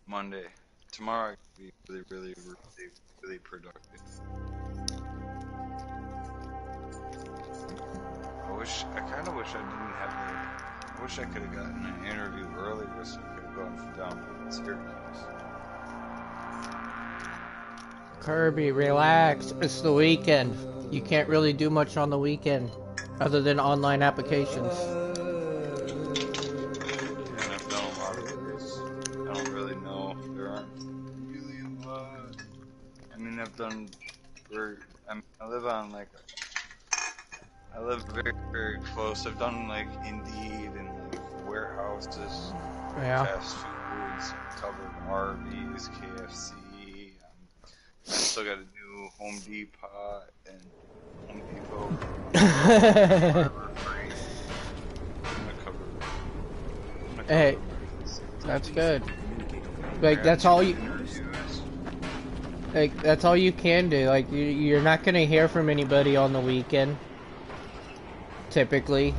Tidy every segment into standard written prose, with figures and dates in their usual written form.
Monday. Tomorrow I could be really productive. I kind of wish I didn't have I wish I could have gotten an interview earlier so I could have gone down to Syracuse. Kirby, relax. It's the weekend. You can't really do much on the weekend other than online applications. And I've done a lot of those. I don't really know. There aren't really a lot. I mean, I've done I live on like I live very close. I've done like Indeed and like warehouses, Yeah. fast foods, covered Arby's, KFC. I still got to do Home Depot and Home Depot. Hey, that's good. Like that's all you. Like that's all you can do. Like you're not gonna hear from anybody on the weekend. Typically.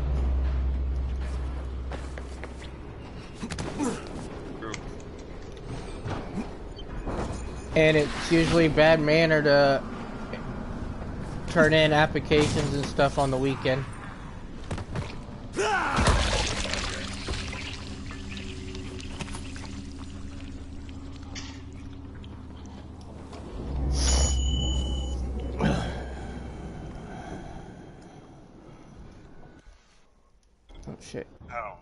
And it's usually bad manner to turn in applications and stuff on the weekend. Oh shit. Oh.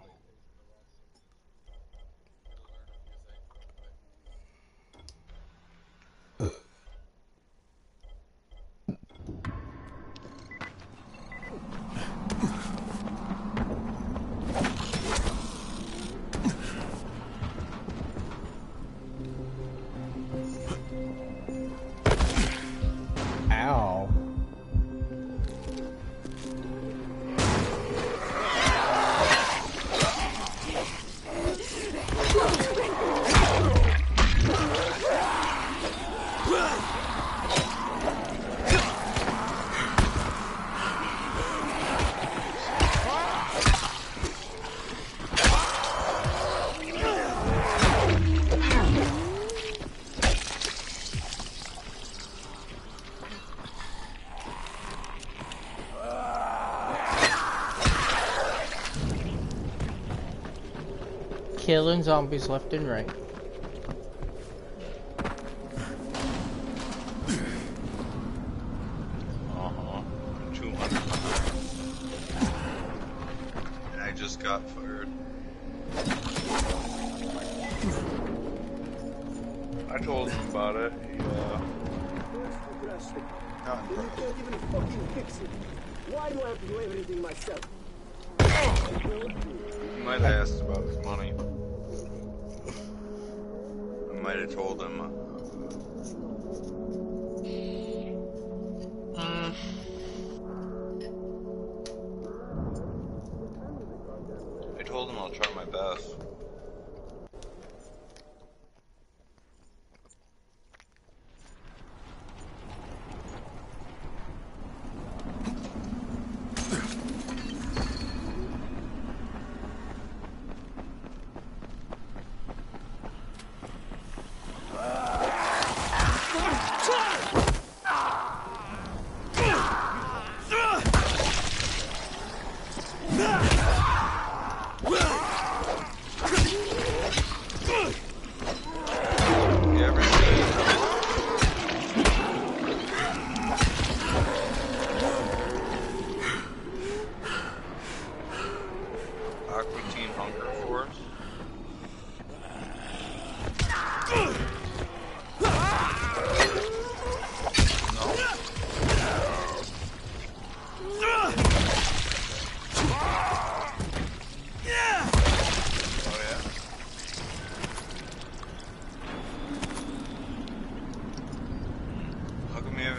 Ow. Killing zombies left and right. I'm 200. And I just got fired. I told him about it. Not impressed. Why do I have to do everything myself? He might have asked about his money. I might have told him. I told him I'll try my best.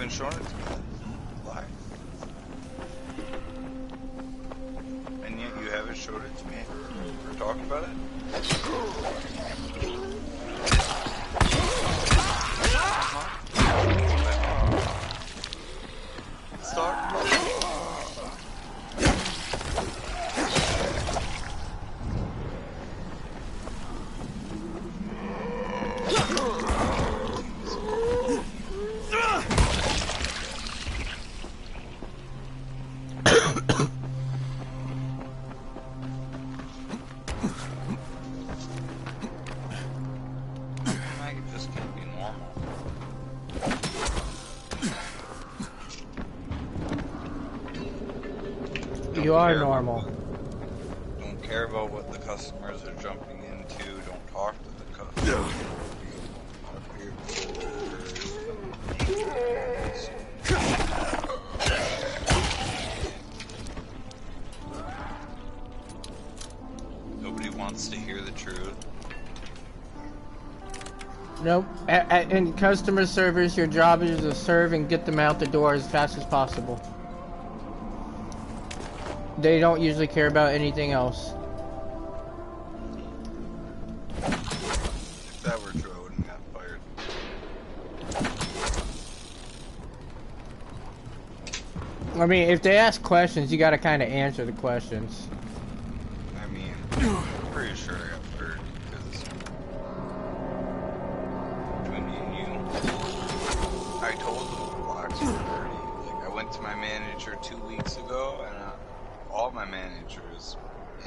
Insurance? Why? And yet you haven't showed it to me or talked about it? Let's talk about it. You are normal. Don't care about what the customers are jumping into. Don't talk to the customers. Nobody wants to hear the truth. Nope. In customer service, your job is to serve and get them out the door as fast as possible. They don't usually care about anything else. If that were true, I wouldn't have fired. I mean, if they ask questions, you gotta kind of answer the questions. I mean, I'm pretty sure I got fired because between me and you, I told them the blocks were dirty. Like, I went to my manager 2 weeks ago, and all my managers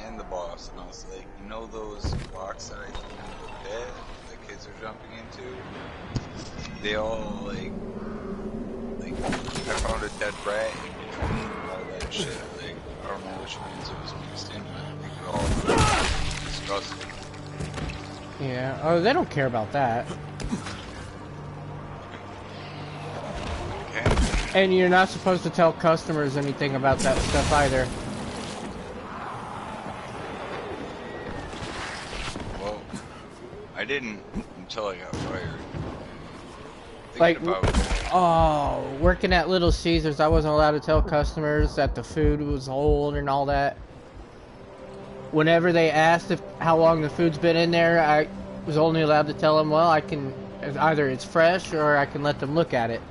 and the boss, and I was like, you know those blocks that I told you that the kids are jumping into? They all like I found a dead rat in between all that shit. Like, I don't know which ones it was mixed in, but I think they're all disgusting. Yeah. Oh, they don't care about that. Okay. And you're not supposed to tell customers anything about that stuff either. Well, I didn't until I got fired. Like, oh, working at Little Caesars, I wasn't allowed to tell customers that the food was old and all that. Whenever they asked how long the food's been in there, I was only allowed to tell them, well, I can, either it's fresh or I can let them look at it.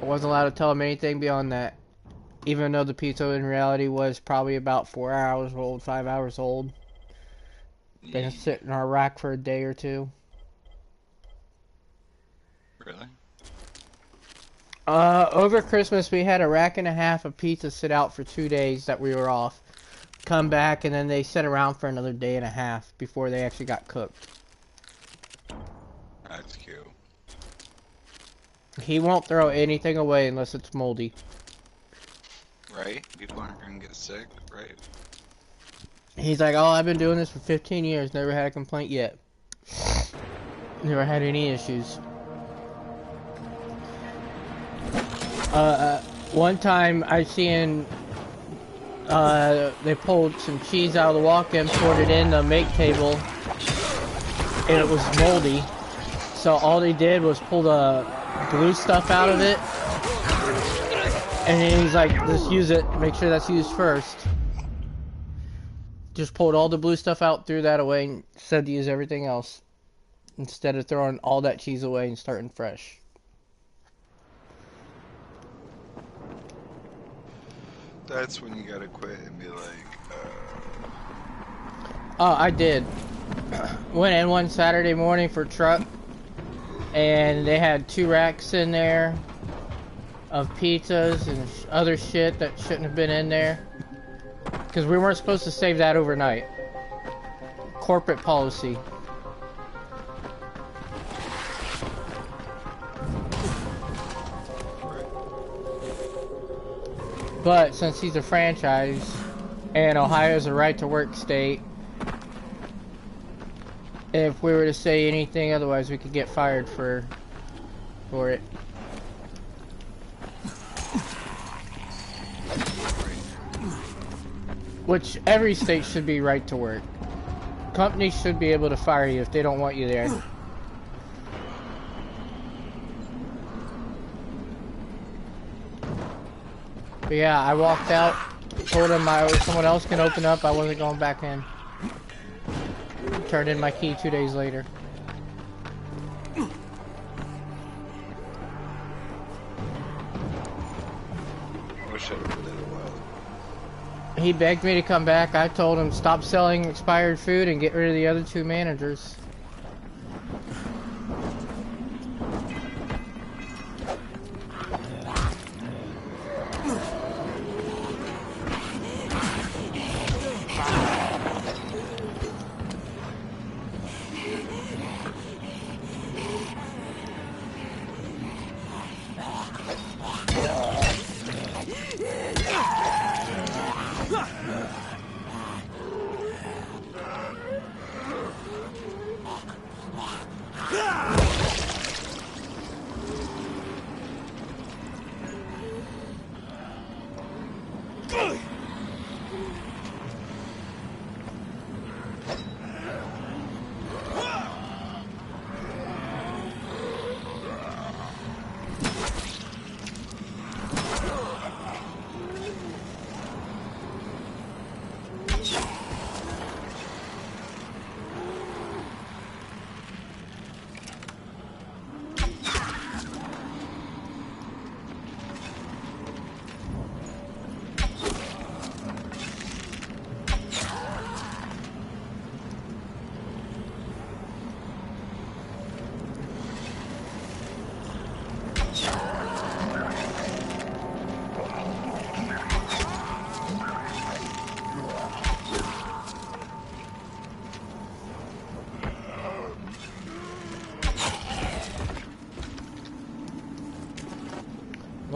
I wasn't allowed to tell them anything beyond that. Even though the pizza in reality was probably about 4 hours old, 5 hours old. Been sitting in our rack for a day or two. Really? Over Christmas we had a rack and a half of pizza sit out for 2 days that we were off. Come back and then they sit around for another day and a half before they actually got cooked. That's cute. He won't throw anything away unless it's moldy. Right? People aren't gonna get sick, right? He's like, oh, I've been doing this for 15 years, never had a complaint yet. Never had any issues. One time I seen they pulled some cheese out of the walk-in, poured it in the make table, and it was moldy. So all they did was pull the blue stuff out of it, and then he's like, let's use it, make sure that's used first. Just pulled all the blue stuff out, threw that away, and said to use everything else instead of throwing all that cheese away and starting fresh. That's when you gotta quit and be like, Oh, I did. Went in one Saturday morning for truck, and they had 2 racks in there of pizzas and other shit that shouldn't have been in there. Because we weren't supposed to save that overnight. Corporate policy. But since he's a franchise, and Ohio's a right-to-work state, if we were to say anything otherwise, we could get fired for it. Which every state should be right to work. Companies should be able to fire you if they don't want you there. But yeah, I walked out, told him someone else can open up, I wasn't going back in. Turned in my key 2 days later. wish I would have did it well. He begged me to come back. I told him stop selling expired food and get rid of the other 2 managers.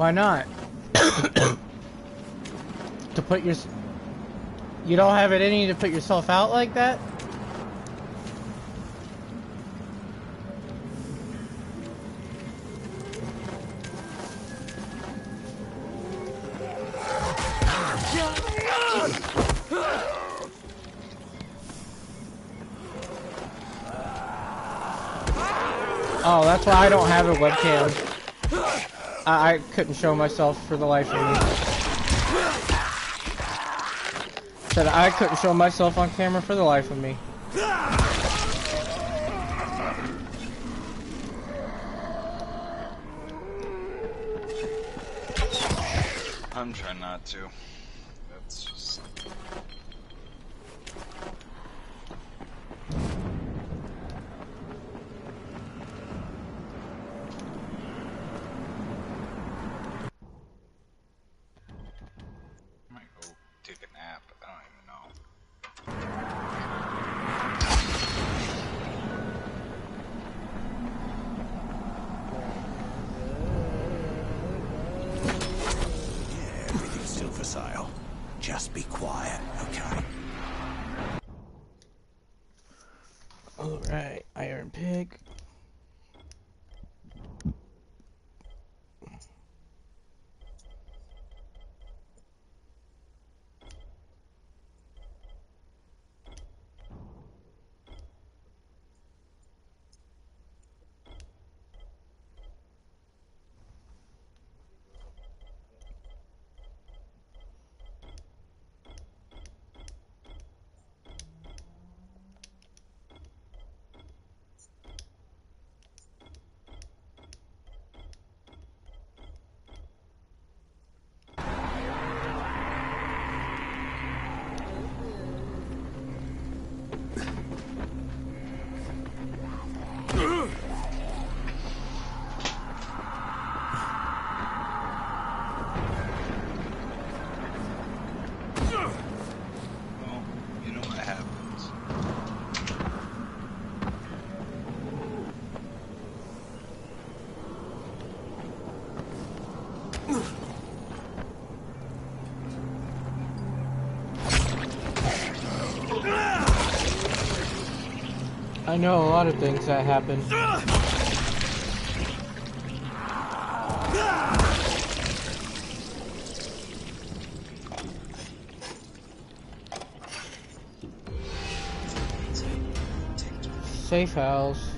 Why not? To put your... You don't have it in you to put yourself out like that? Oh, that's why I don't have a webcam. I couldn't show myself for the life of me. Said I couldn't show myself on camera for the life of me. I'm trying not to. That's just... I might go take a nap. I don't even know. Yeah, everything's still for sale. Just be quiet, okay? Alright, Iron Pig. Well, you know what happens. I know a lot of things that happen. Safe house.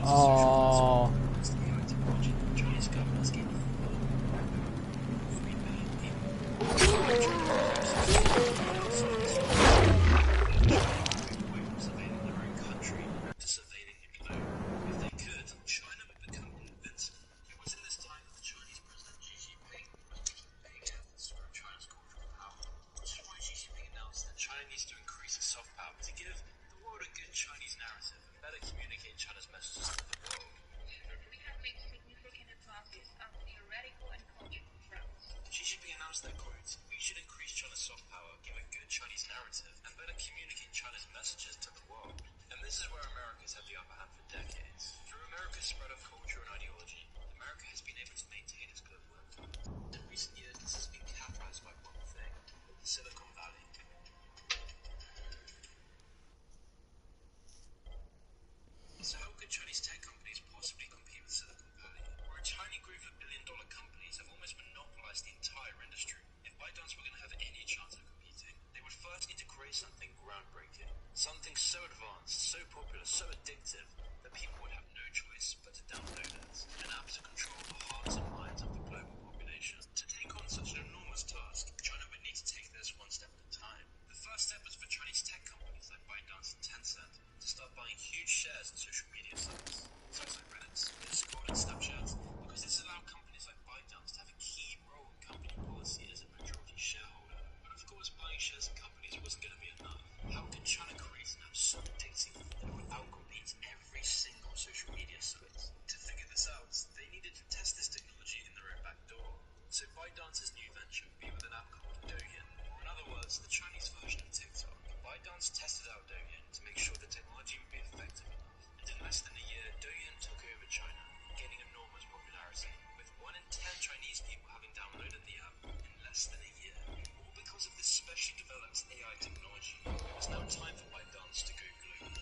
Oh. China needs to increase its soft power to give the world a good Chinese narrative and better communicate China's messages to the world. We have made significant advances on theoretical and cultural fronts. Xi Jinping announced that, quote, we should increase China's soft power, give a good Chinese narrative, and better communicate China's messages to the world. And this is where America's had the upper hand for decades. Through America's spread of culture and ideology, America has been able to maintain its global influence. In recent years, this has been catalyzed by one thing, the Silicon Valley. So how could Chinese tech companies possibly compete with Silicon Valley, where a tiny group of billion-dollar companies have almost monopolized the entire industry? If ByteDance were going to have any chance of competing, they would first need to create something groundbreaking, something so advanced, so popular, so addictive, that people would have no choice but to download it, an app to control the hearts and minds of the global population. To take on such an enormous first task, China would need to take this one step at a time. The first step was for Chinese tech companies like ByteDance and Tencent to start buying huge shares in social media sites like Reddit, Discord, and Snapchat, because this allowed companies like ByteDance to have a key role in company policy as a majority shareholder. But of course, buying shares in companies wasn't going to be enough. How could China create an app so addictive that it would outcompete every single social media site? To figure this out, they needed to test this technology in their own back door. So ByteDance's new venture would be with an app called Douyin, or in other words, the Chinese version of TikTok. ByteDance tested out Douyin to make sure the technology would be effective enough, and in less than a year, Douyin took over China, gaining enormous popularity, with 1 in 10 Chinese people having downloaded the app in less than a year. All because of this specially developed AI technology, it was now time for ByteDance to go global.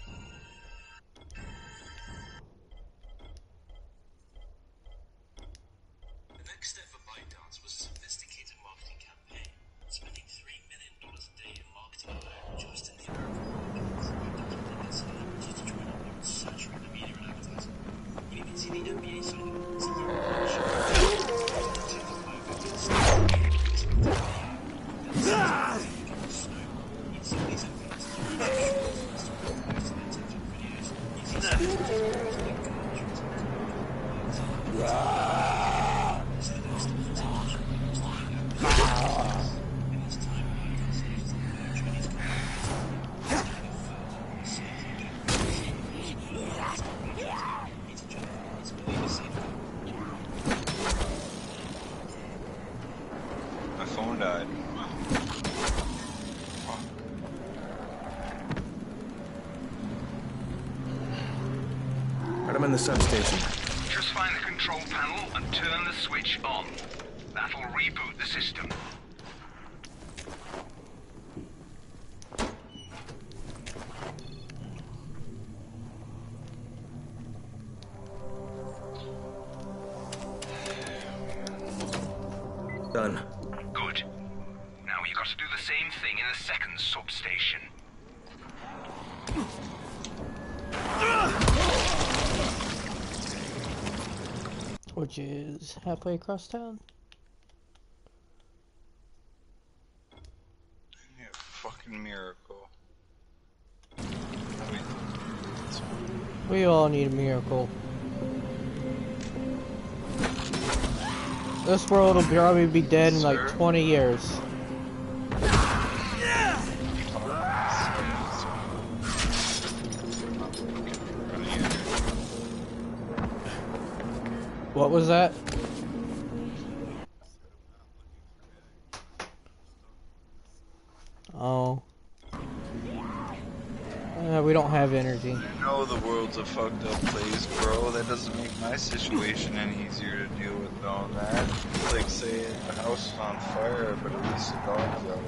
The next step for ByteDance was a sophisticated marketing campaign, spending $3 million a day in marketing alone just in the American market. ByteDance would then get celebrities to join up and saturate the media and advertising. You even see the NBA signing a multi-year partnership with TikTok logo being spectacular. Some of these influencers were shorts to post their TikTok videos using celebrities to get good My phone died. Right, I'm in the substation. Just find the control panel and turn the switch on. That'll reboot the system. Done. Good. Now you got to do the same thing in the second substation. Which is halfway across town. Yeah, fucking miracle. We all need a miracle. This world will probably be dead in like 20 years. What was that? Oh. We don't have energy. I know the world's a fucked up place, bro. That doesn't make my situation any easier to deal with knowing that. It's like saying the house is on fire, but at least the dog's out.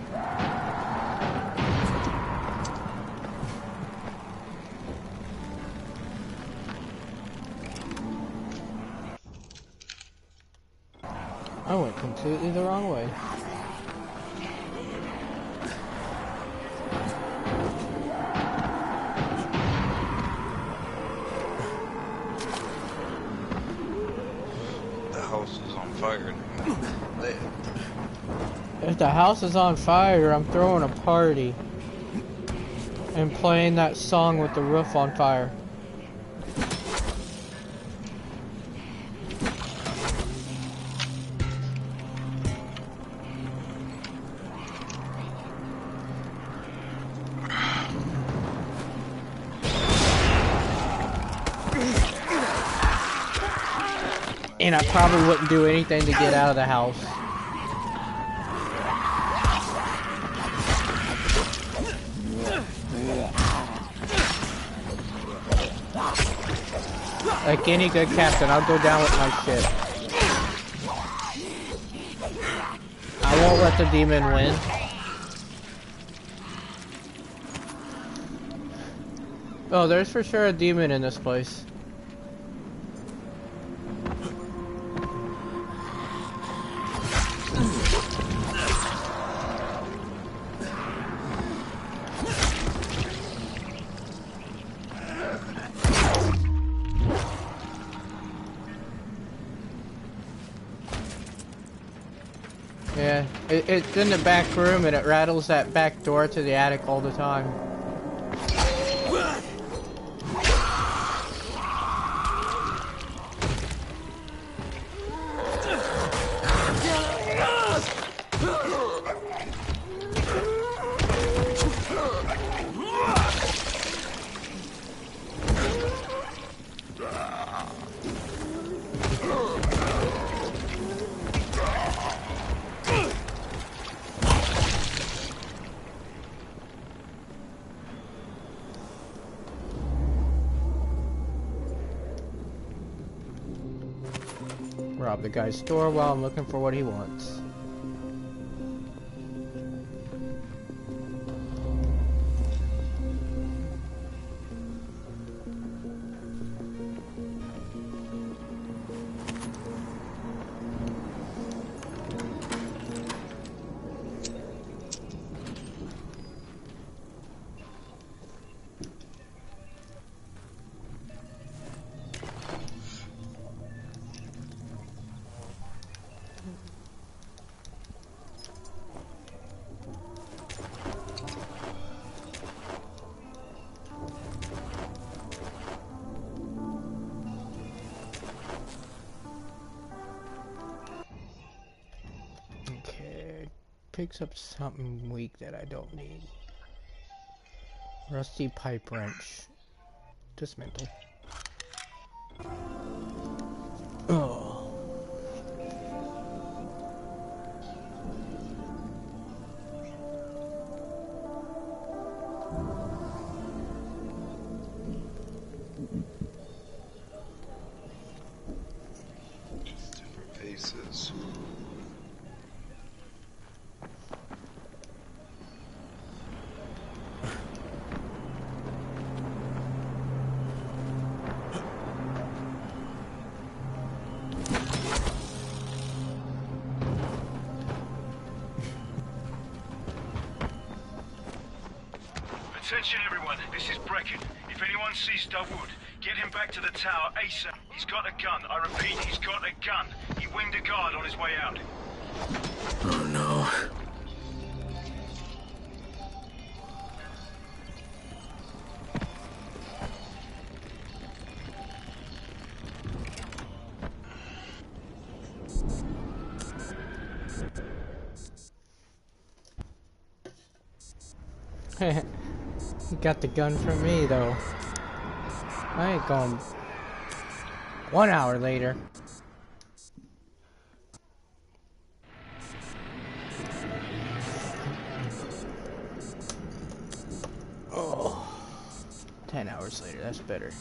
I went completely the wrong way. The house is on fire. If the house is on fire, I'm throwing a party. And playing that song with the roof on fire. And I probably wouldn't do anything to get out of the house. Like any good captain, I'll go down with my ship. I won't let the demon win. Oh, there's for sure a demon in this place. Yeah, It's in the back room and it rattles that back door to the attic all the time. Rob the guy's store while I'm looking for what he wants. Picks up something weak that I don't need. Rusty pipe wrench. Dismantle. Oh. Different faces. Attention everyone, this is Brecken. If anyone sees Dawood, get him back to the tower ASAP. He's got a gun. I repeat, he's got a gun. He winged a guard on his way out. Oh no. He got the gun from me though. I ain't going. 1 hour later. Oh. 10 hours later, that's better.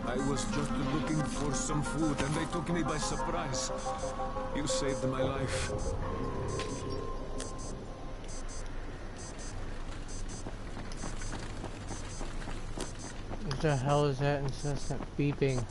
I was just looking for some food and they took me by surprise. You saved my life. What the hell is that incessant beeping?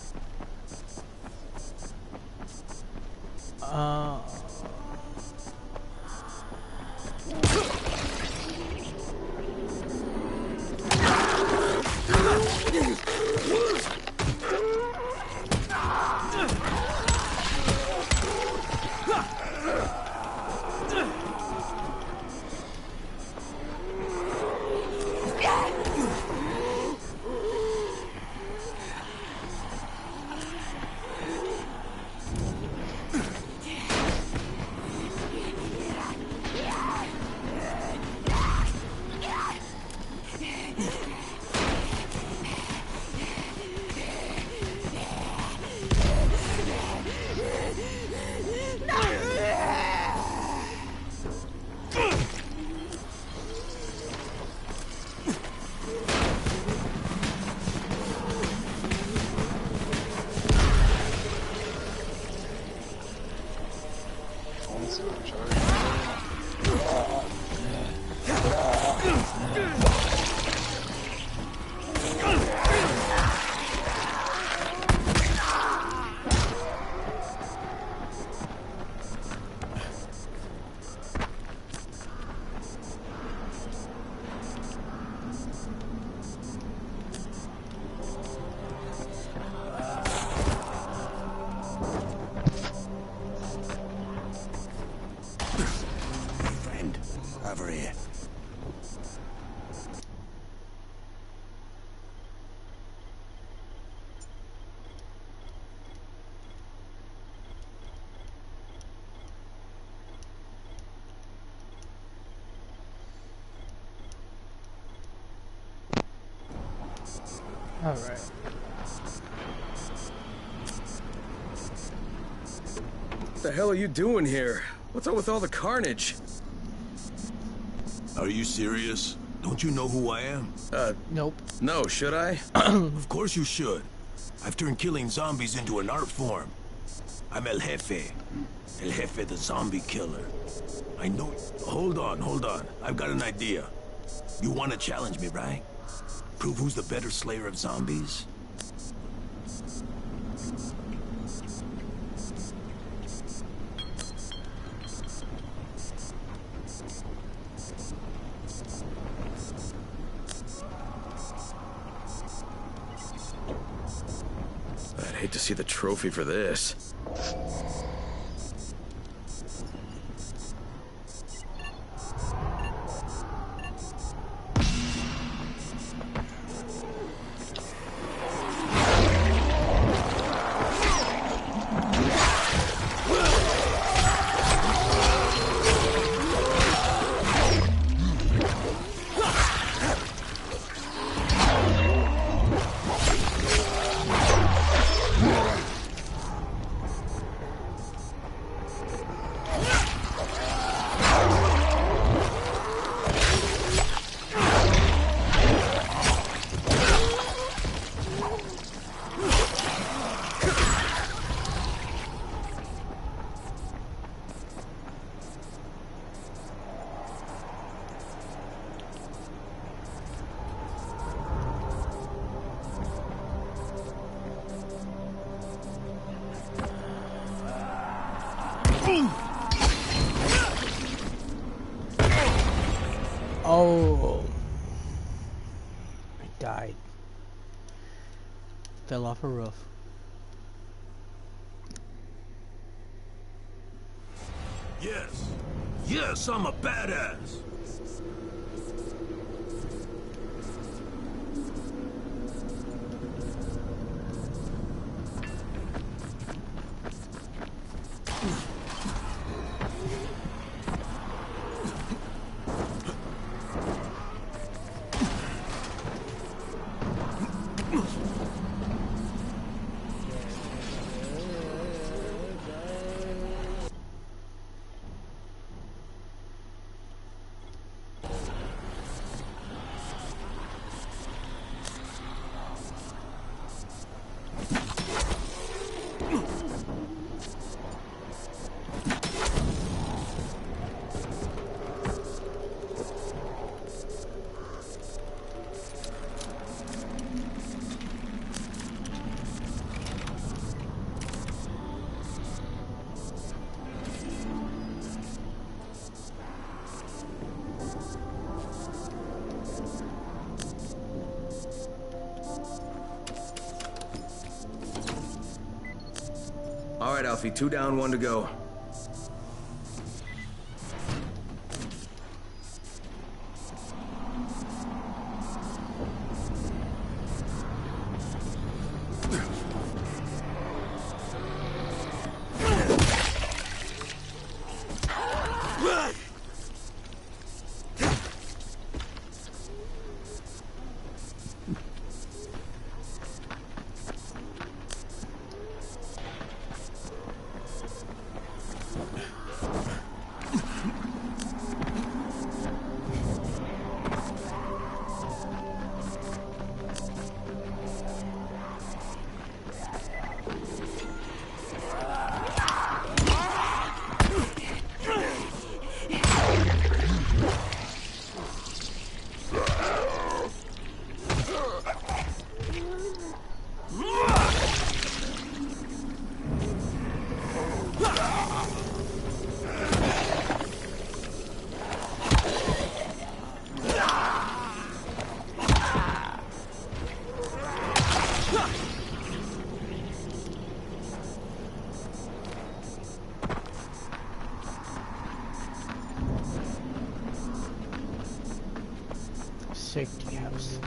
All right. What the hell are you doing here? What's up with all the carnage? Are you serious? Don't you know who I am? Nope. No, should I? Of course you should. I've turned killing zombies into an art form. I'm El Jefe. El Jefe the zombie killer. I know... Hold on. I've got an idea. You want to challenge me, right? Prove who's the better slayer of zombies? I'd hate to see the trophy for this. Oh, I died. Fell off a roof. Yes, I'm a badass. All right, Alfie, 2 down, 1 to go. Safety house.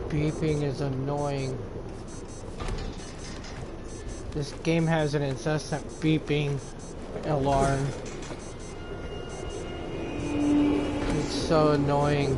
Beeping is annoying. This game has an incessant beeping alarm. It's so annoying.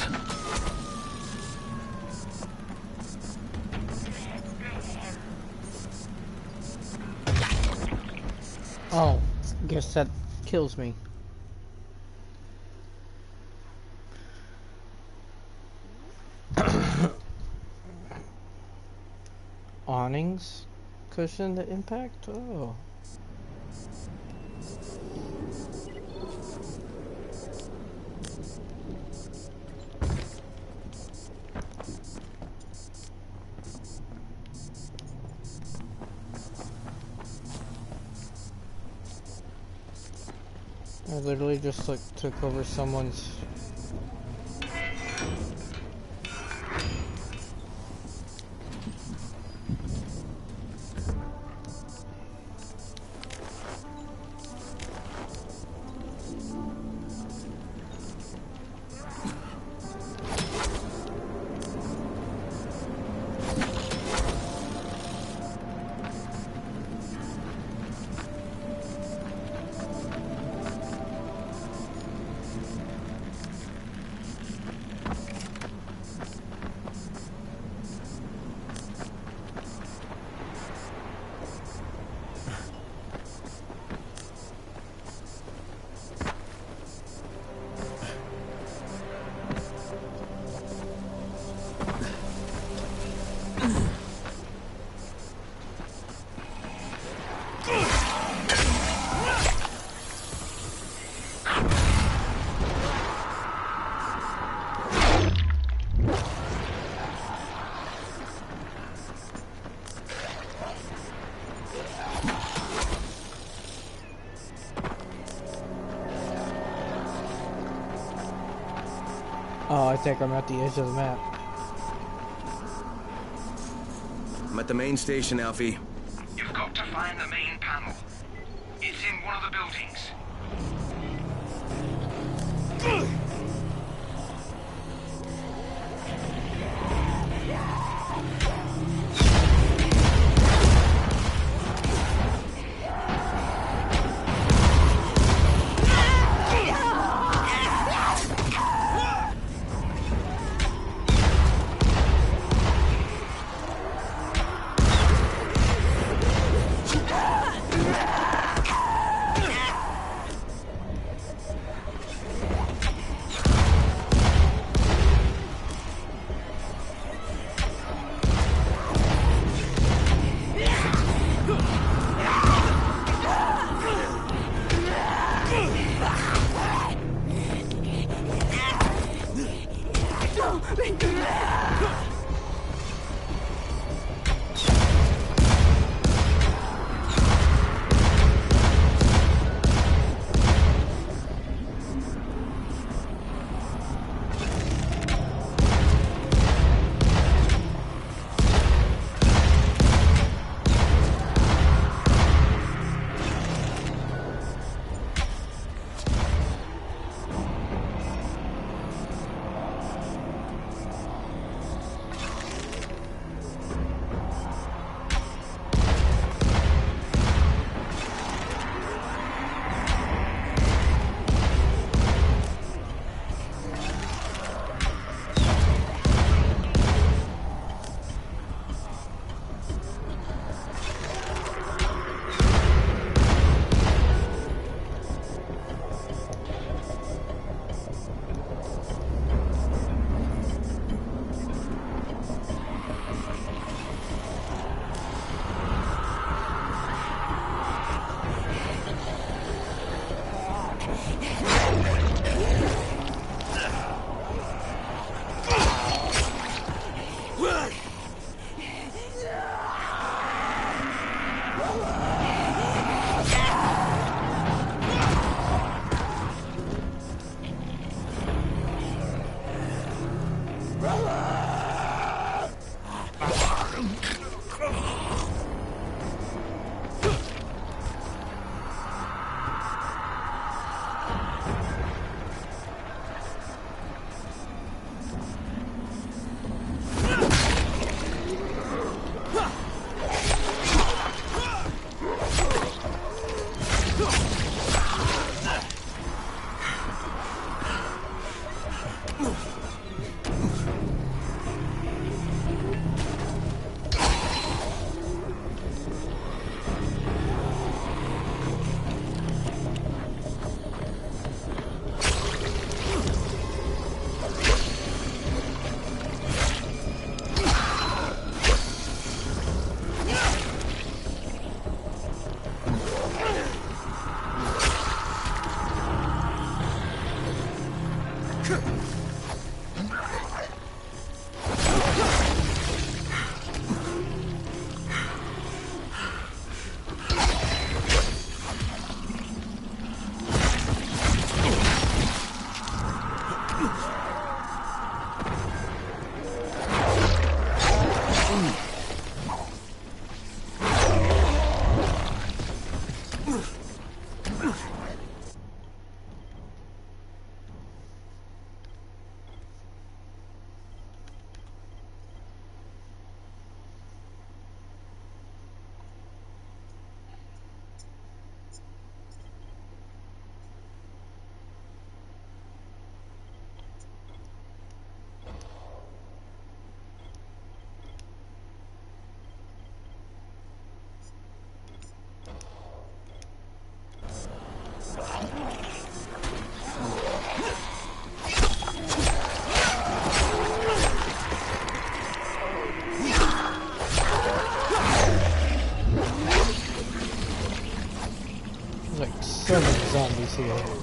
that? Oh, guess that kills me. Awnings cushion the impact? Oh. I literally just like took over someone's. Oh, I think I'm at the edge of the map. I'm at the main station, Alfie. You've got to find the main panel. It's in one of the buildings. here.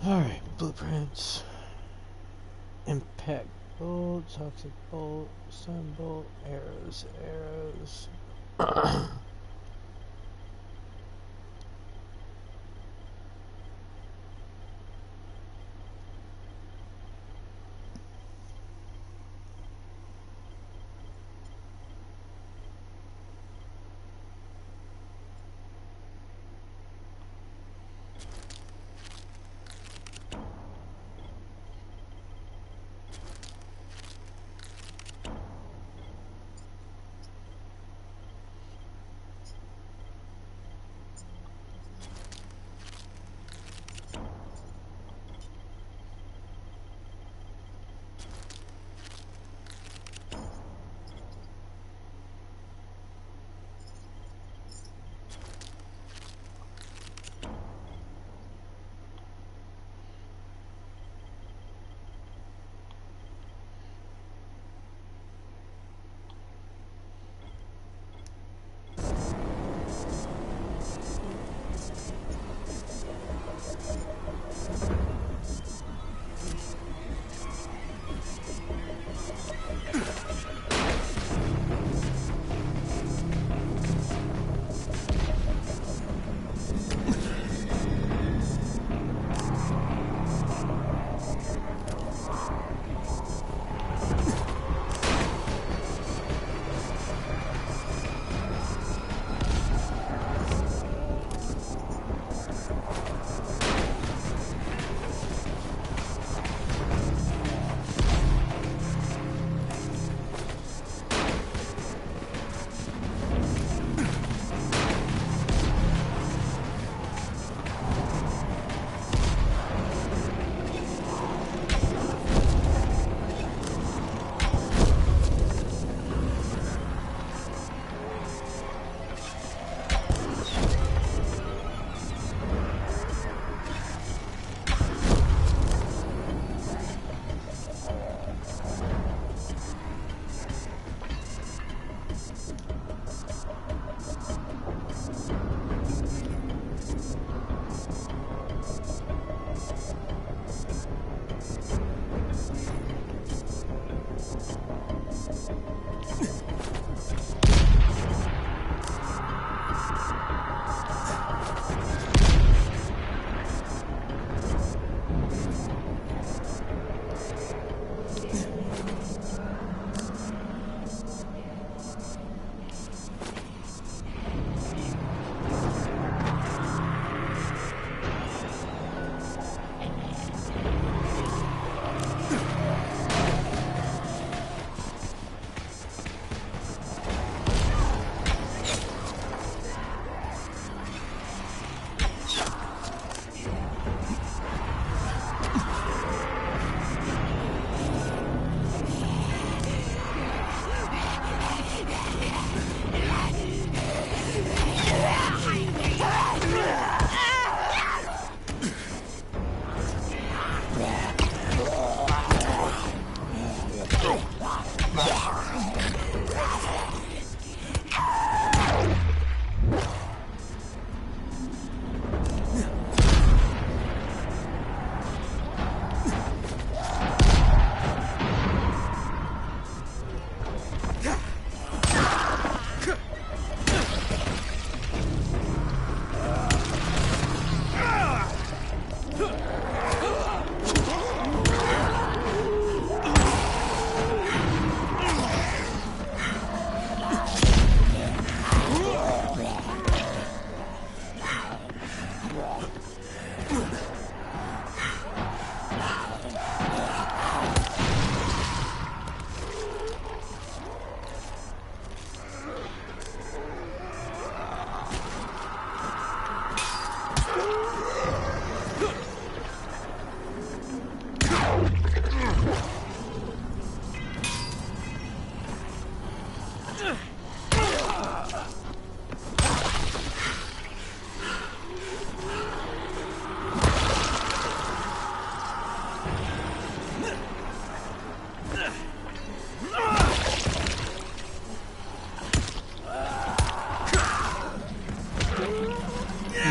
Alright, blueprints. Impact bolt, toxic bolt, stun bolt, arrows, arrows.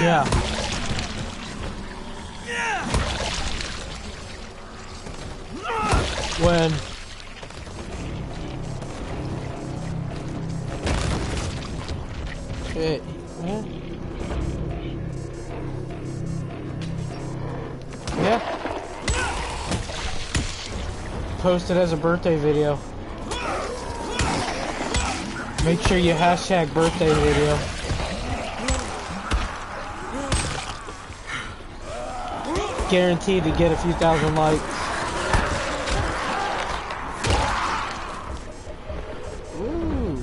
Yeah. When? Shit. Yeah. Yeah. Post it as a birthday video. Make sure you hashtag birthday video. Guaranteed to get a few thousand likes. Ooh.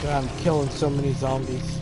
God, I'm killing so many zombies.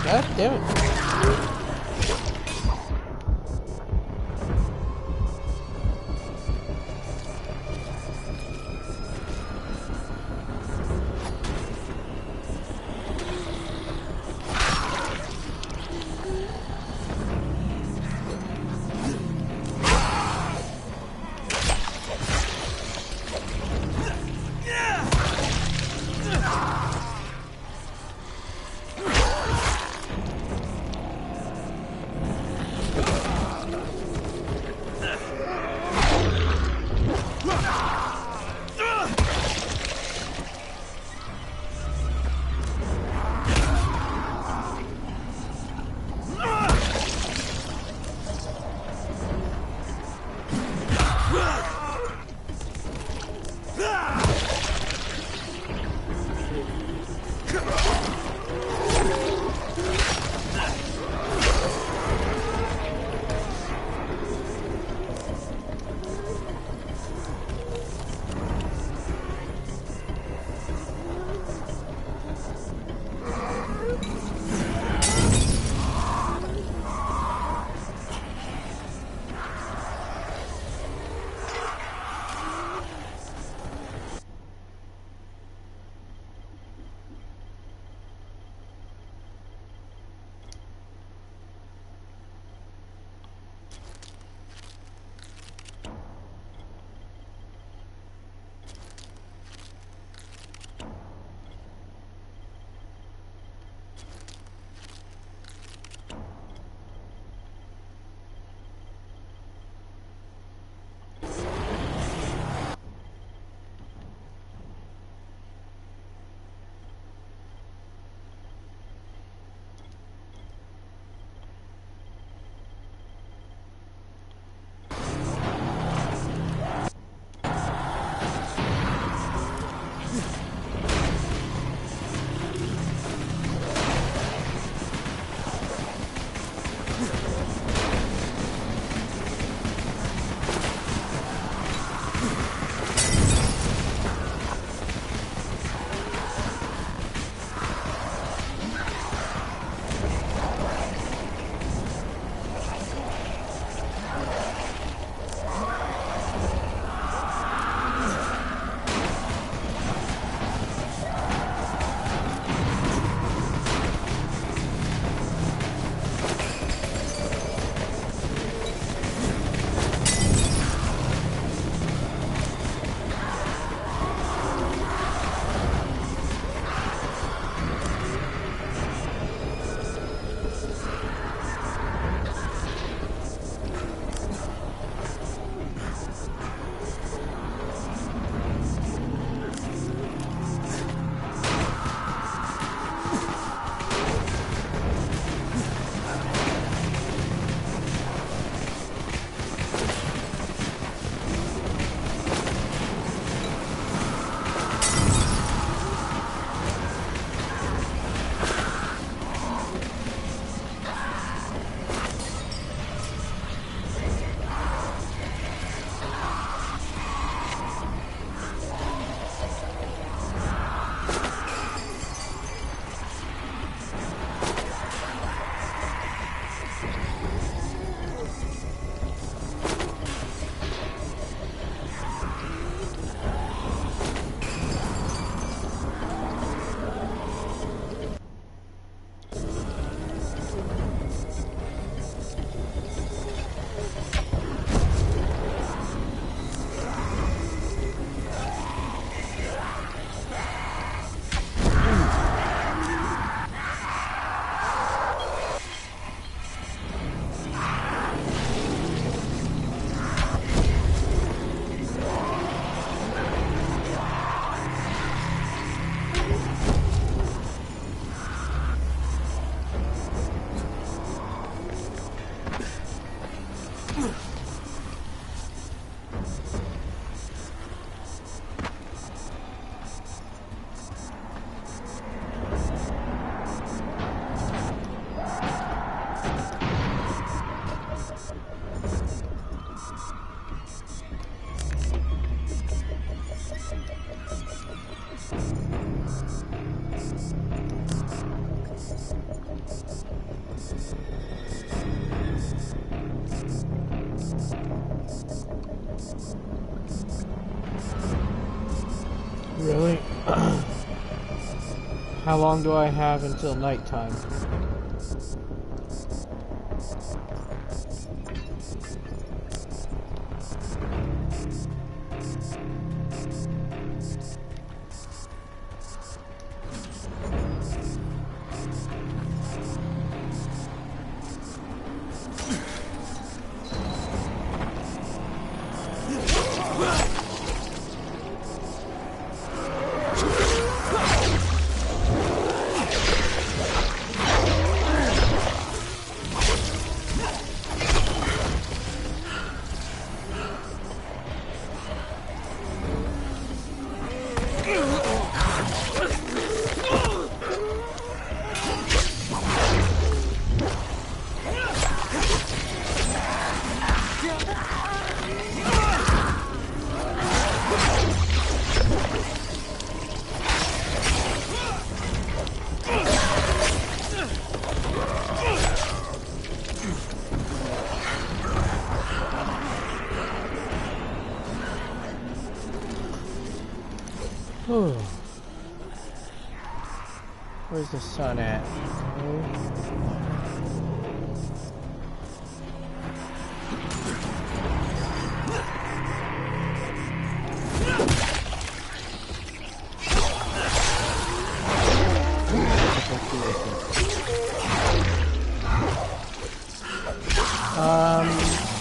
God damn it. How long do I have until nighttime? Where's the sun at?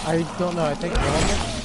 I don't know. I think Roman.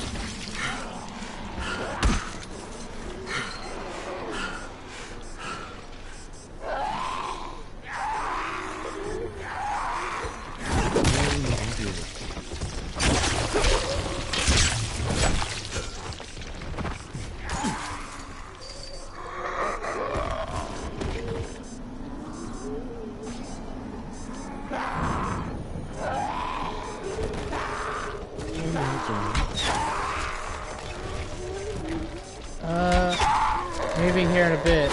Maybe here in a bit.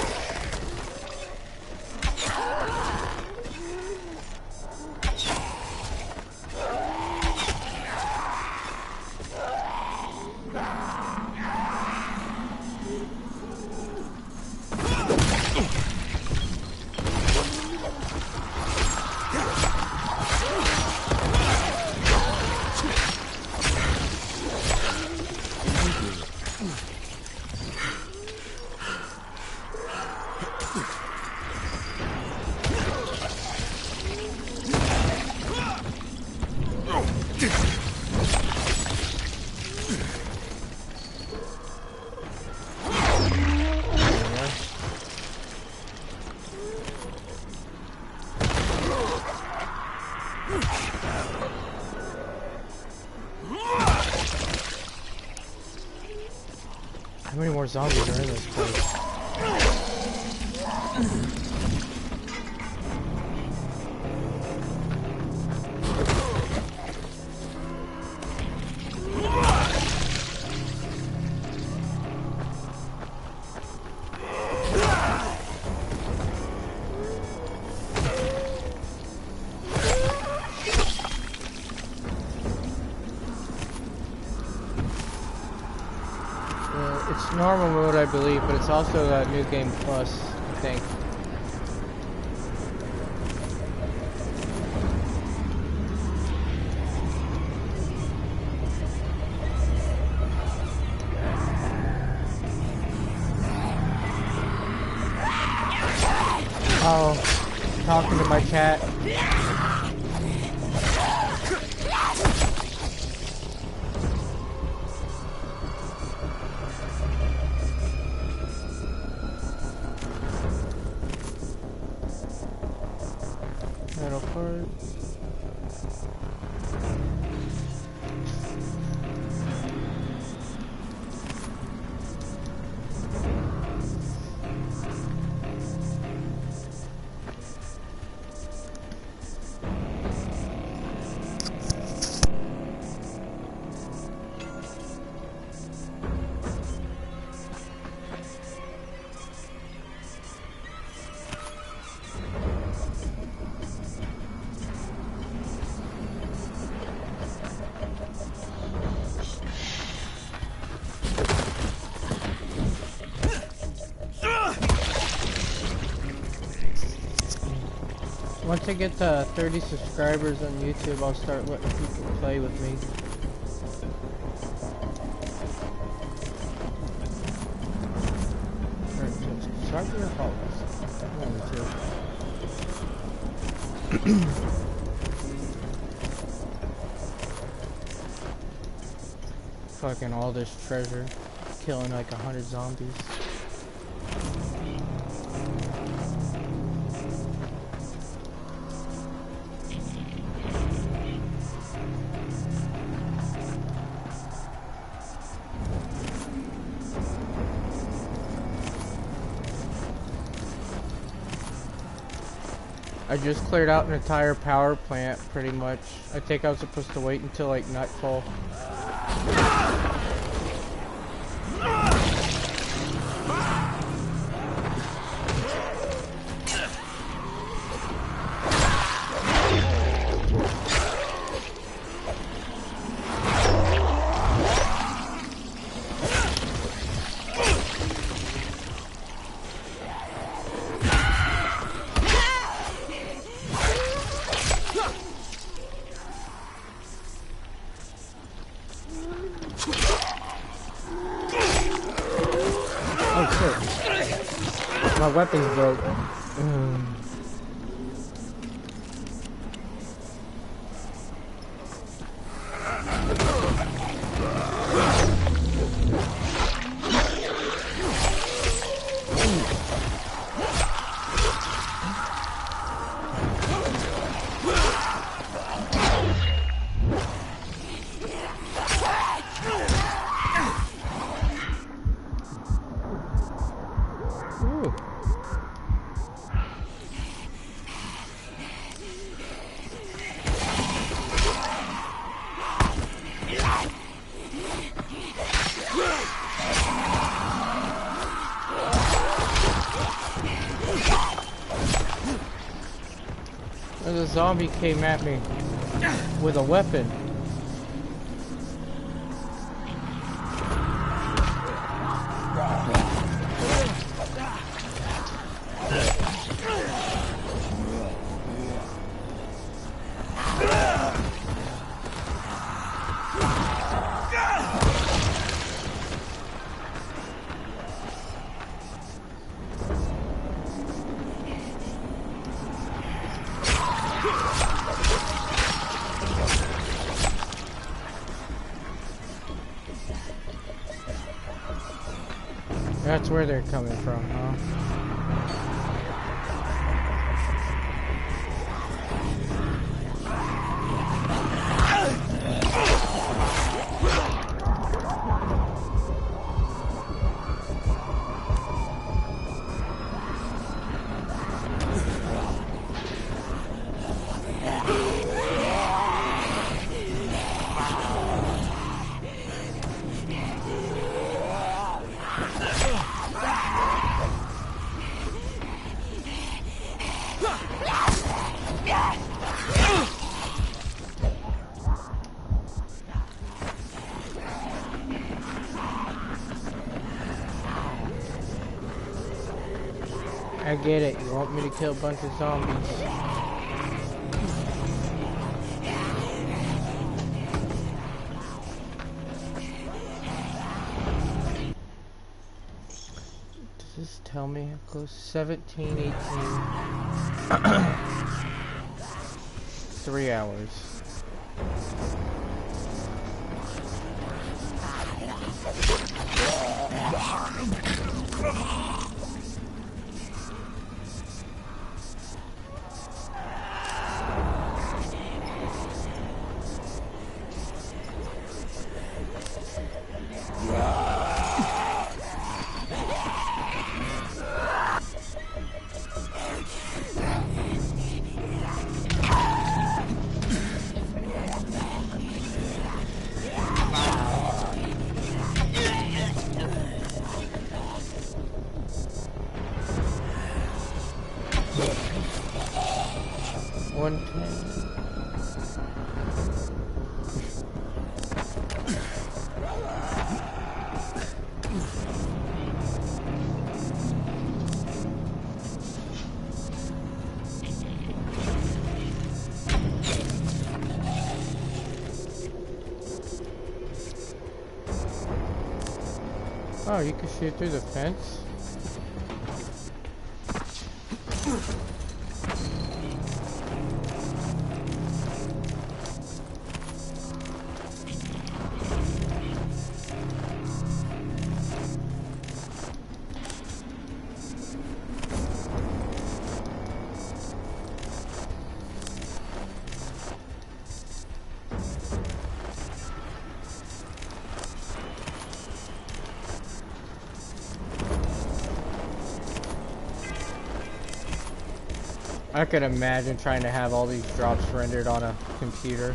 How many more zombies are in this place? It's normal mode, I believe, but it's also that new game plus, I think. Oh, talking to my cat. Metal part. Once I get to 30 subscribers on YouTube, I'll start letting people play with me. Start your followers. Fucking all this treasure. Killing like 100 zombies. I just cleared out an entire power plant, pretty much. I think I was supposed to wait until like nightfall. My weapon's broke. A zombie came at me with a weapon. That's where they're coming from, huh? I get it. You want me to kill a bunch of zombies. Does this tell me how close? 17, 18. 3 hours. Oh, you can shoot through the fence? I could imagine trying to have all these drops rendered on a computer.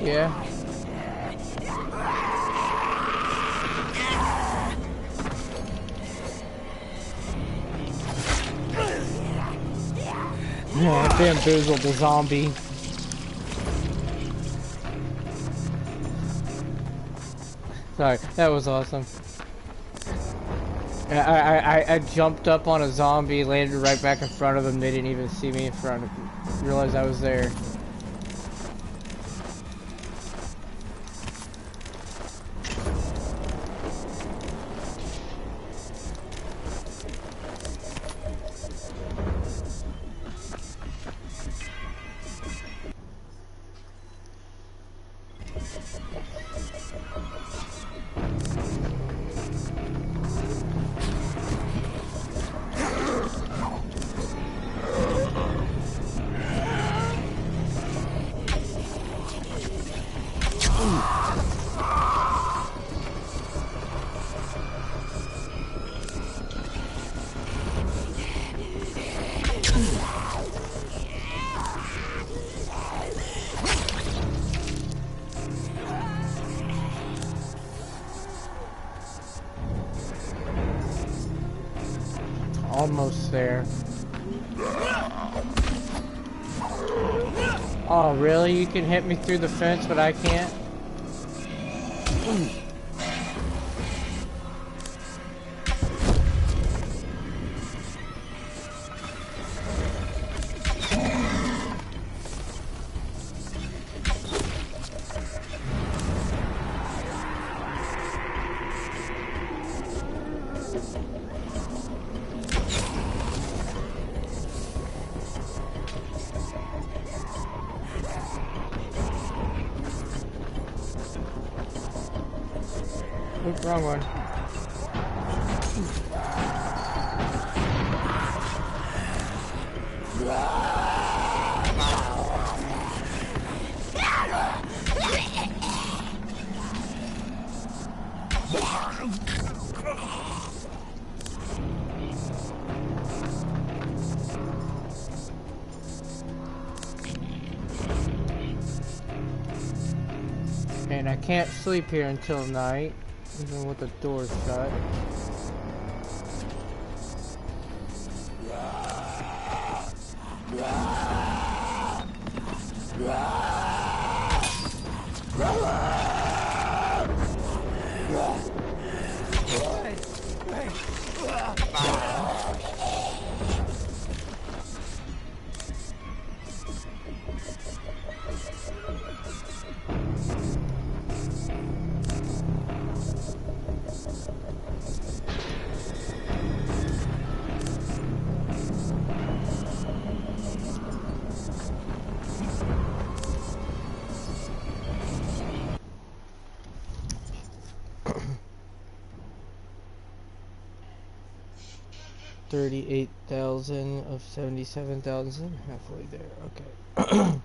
Yeah. Yeah, I bamboozled the zombie. Sorry, that was awesome. I jumped up on a zombie, landed right back in front of them. They didn't even see me in front of them. Realized I was there. Almost there. Oh, really? You can hit me through the fence, but I can't? Oops, wrong one. And I can't sleep here until night, even with the doors shut. $38,000 of 77,000, halfway there. Okay.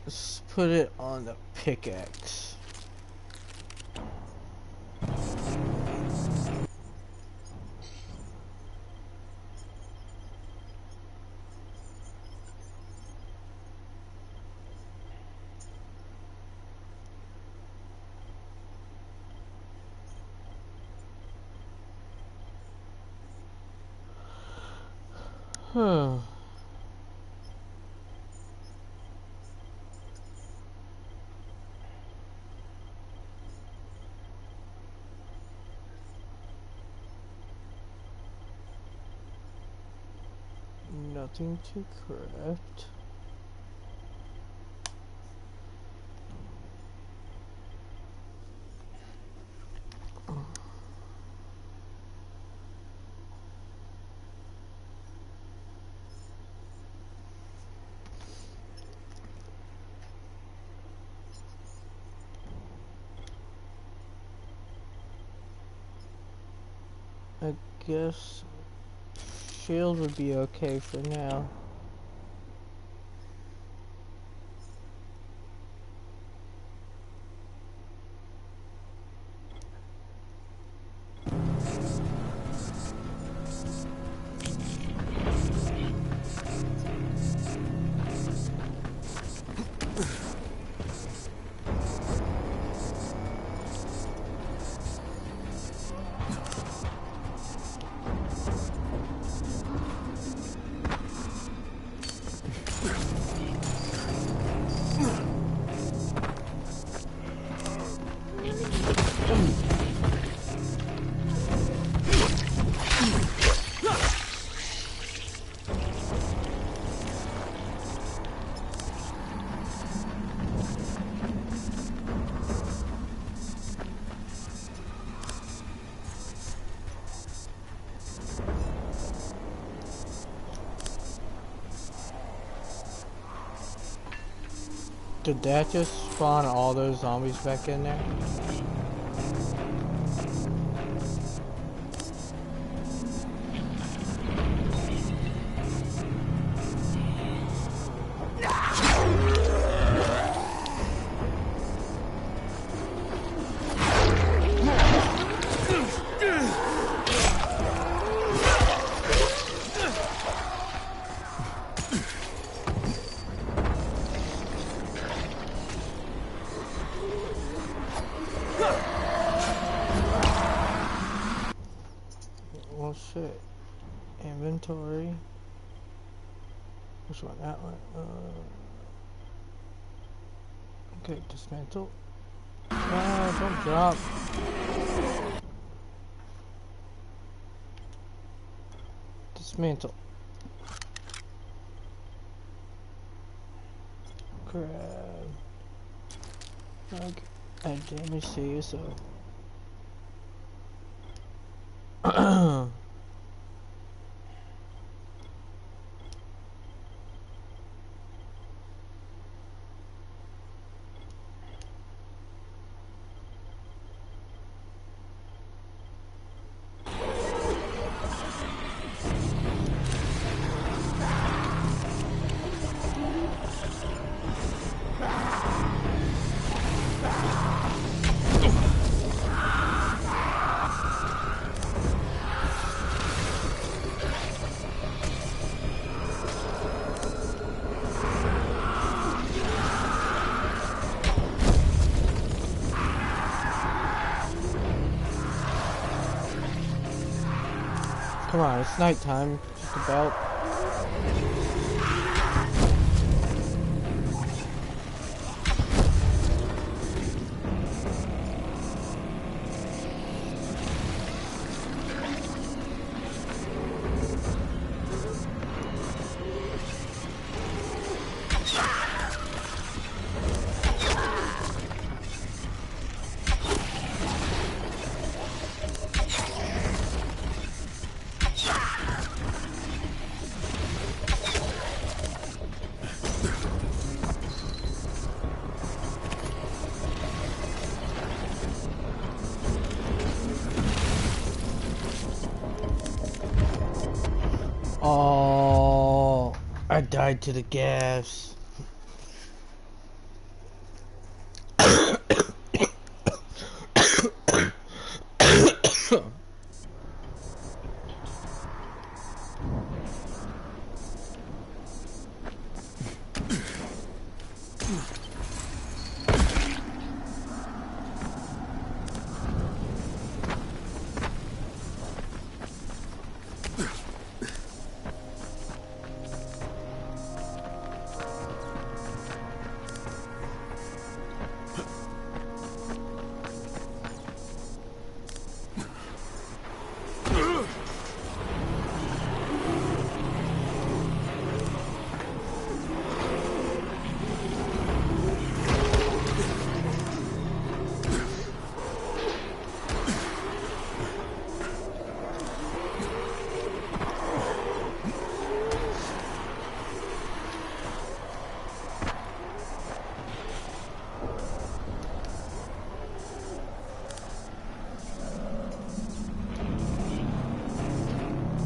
Let's put it on the pickaxe. Nothing to craft. I guess shield would be okay for now. Did that just spawn all those zombies back in there? Oh shit. Inventory. Which one? That one. Okay, dismantle. Ah, don't drop. Dismantle. Grab. Okay. I damage to you, so. Come on, it's nighttime, just about. Oh. died to the gas.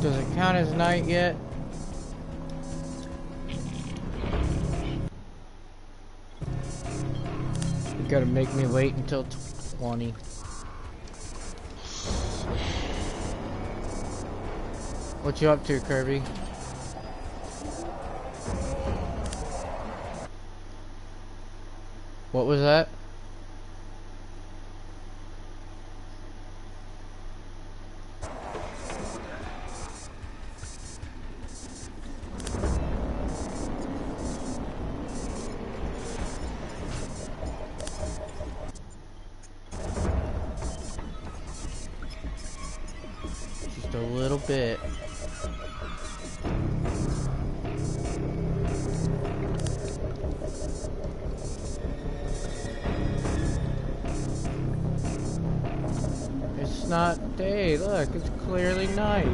Does it count as night yet? You gotta make me wait until 20. What you up to, Kirby? What was that? Just a little bit. It's not day, look, it's clearly night.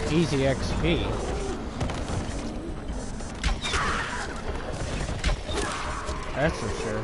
Easy XP. That's for sure.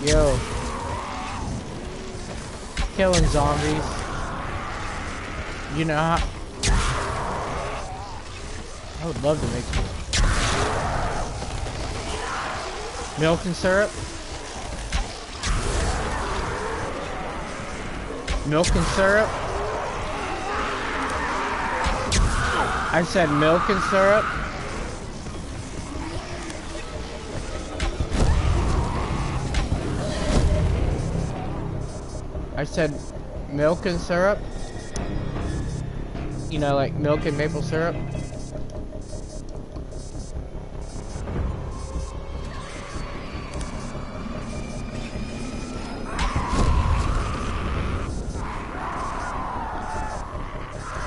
Yo. Killing zombies. You know how... I would love to make some... Milk and syrup? Milk and syrup? I said milk and syrup? I said milk and syrup. You know, like milk and maple syrup.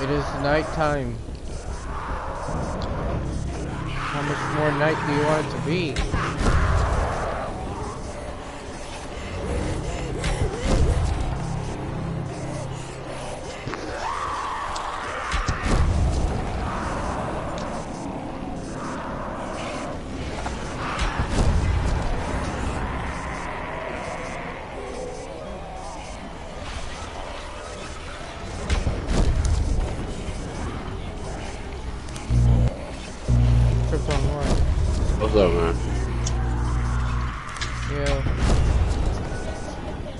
It is nighttime. How much more night do you want it to be? What's up, man? Yeah.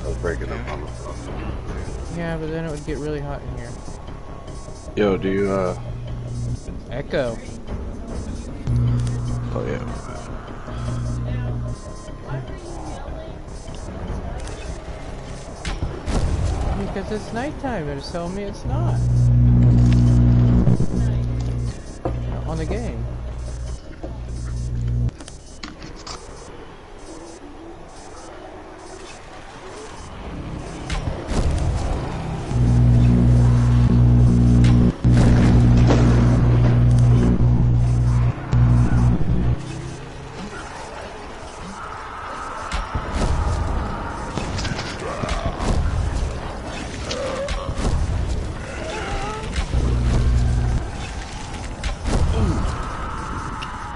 I was breaking up on the phone. Yeah, but then it would get really hot in here. Yo, do you, Echo. Oh, yeah. Because it's nighttime, it's telling me it's not. On the game.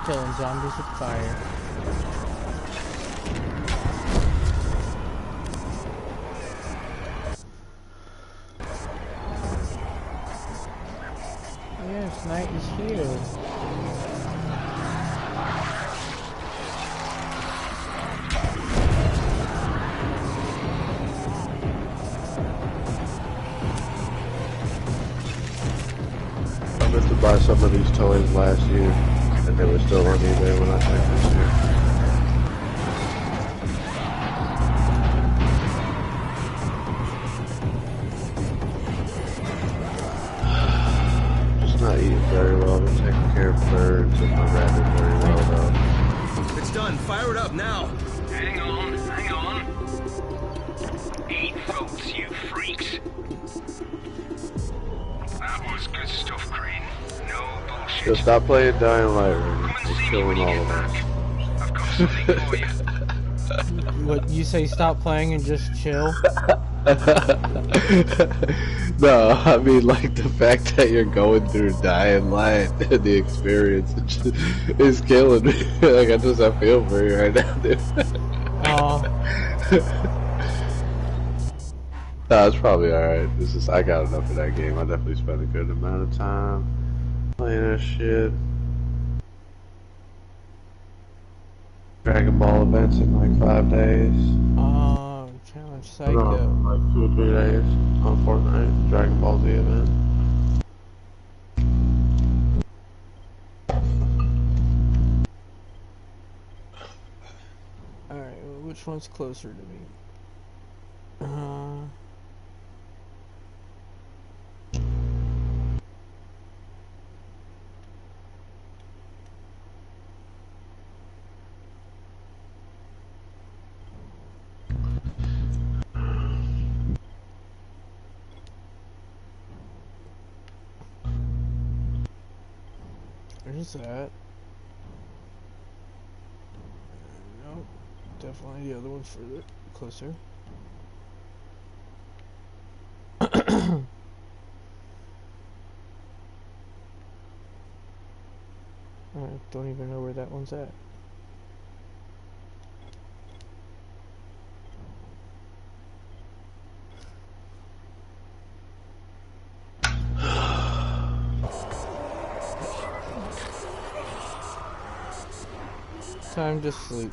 Killing zombies with fire. Yes, night is here. I meant to buy some of these toys last year, and they were still on eBay when I checked this year. Just not eating very well, but taking care of birds and my rabbit very well, though. It's done. Fire it up now. Hang on, hang on. Eat folks, you freaks. That was good stuff, Crane. No bullshit. Just stop playing Dying Light, Rudy. It's killing all of us. I've got something for you. What, you say stop playing and just chill? No, I mean like the fact that you're going through Dying Light and the experience is killing me. Like I feel for you right now, dude. Nah, it's probably alright. I got enough of that game. I definitely spent a good amount of time playing that shit. Dragon Ball events in like 5 days. Oh, Challenge Psycho. No, like 2 or 3 days on Fortnite. Dragon Ball Z event. Alright, well, which one's closer to me? Where's that? Nope. Definitely the other one's further closer. I don't even know where that one's at. Time to sleep.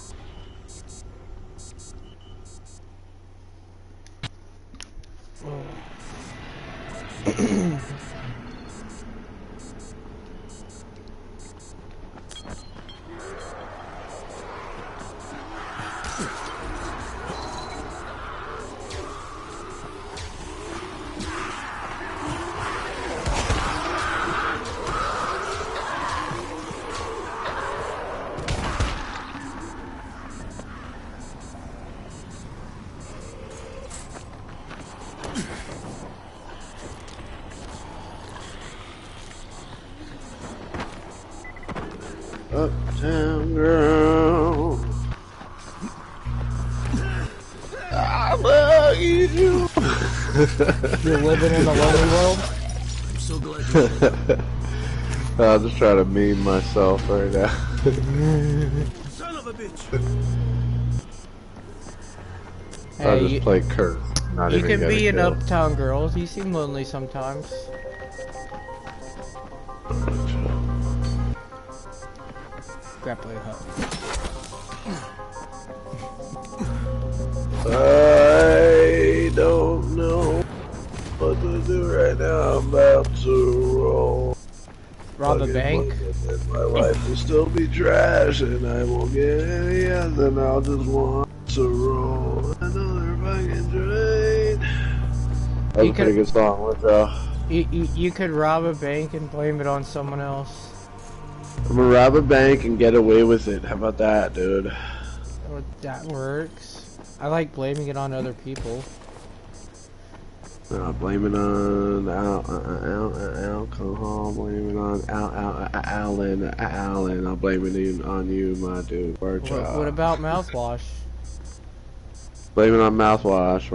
Uptown girl, I love you. You're living in a lonely world? I'm so glad you're I'm just trying to meme myself right now. Son of a bitch. I'll Hey, just play Kurt. Not you even can get be a an kill. uptown girl. You seem lonely sometimes. grappling hook. I don't know what to do right now. I'm about to roll. Rob a bank? My life will still be trash, and I won't get any, and then I'll just want to roll another fucking train. That was a pretty good song. What's up? You could rob a bank and blame it on someone else. I'm gonna rob a bank and get away with it. How about that, dude? Oh, that works. I like blaming it on other people. Blame it on alcohol. Blame it on Alan. I'll blame it on you, my dude. What about mouthwash? Blame it on mouthwash.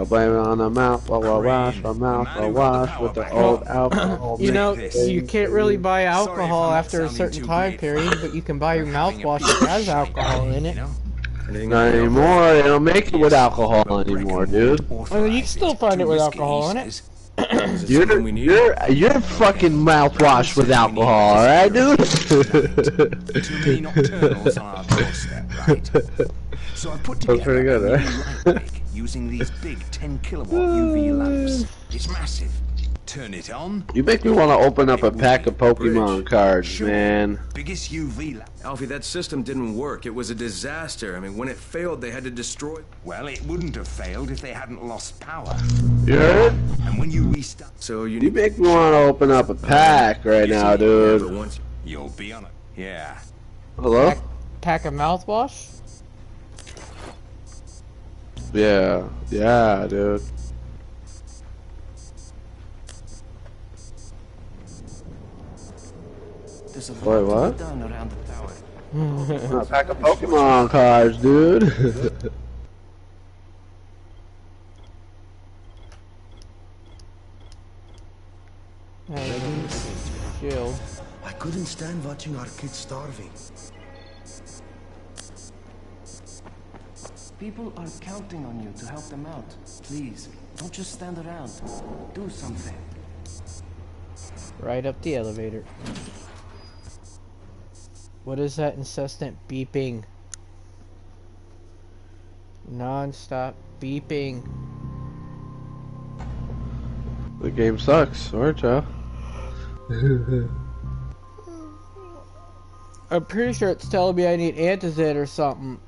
Blame it on the mouthwash. Mouthwash with the old alcohol. You know, you can't really buy alcohol after a certain time period, but you can buy your mouthwash that has alcohol in it. Not anymore. They don't make it with alcohol anymore, dude. Well, you can still find it with alcohol in it. You're fucking mouthwash with alcohol, alright, dude? Too many nocturnals on our doorstep, right? So I put together pretty good, a right? new light rig using these big 10 kilowatt UV lamps. It's massive. Turn it on. You make me want to open up a pack of Pokemon cards, man. Biggest UV lamp. Alfie, that system didn't work. It was a disaster. I mean, when it failed, they had to destroy it. Well, it wouldn't have failed if they hadn't lost power. You heard? And when you restart... So You make me want to open up a pack right now, dude. Yeah, but once You'll be on it. Yeah. Hello? Pack of mouthwash? Yeah, dude. There's a Wait, lot what? to be done around the tower. A pack of Pokemon cards, dude. Shield. I couldn't stand watching our kids starving. People are counting on you to help them out. Please, don't just stand around. Do something. Right up the elevator. What is that incessant beeping? Non-stop beeping. The game sucks, alright, y'all. I'm pretty sure it's telling me I need Antizin or something.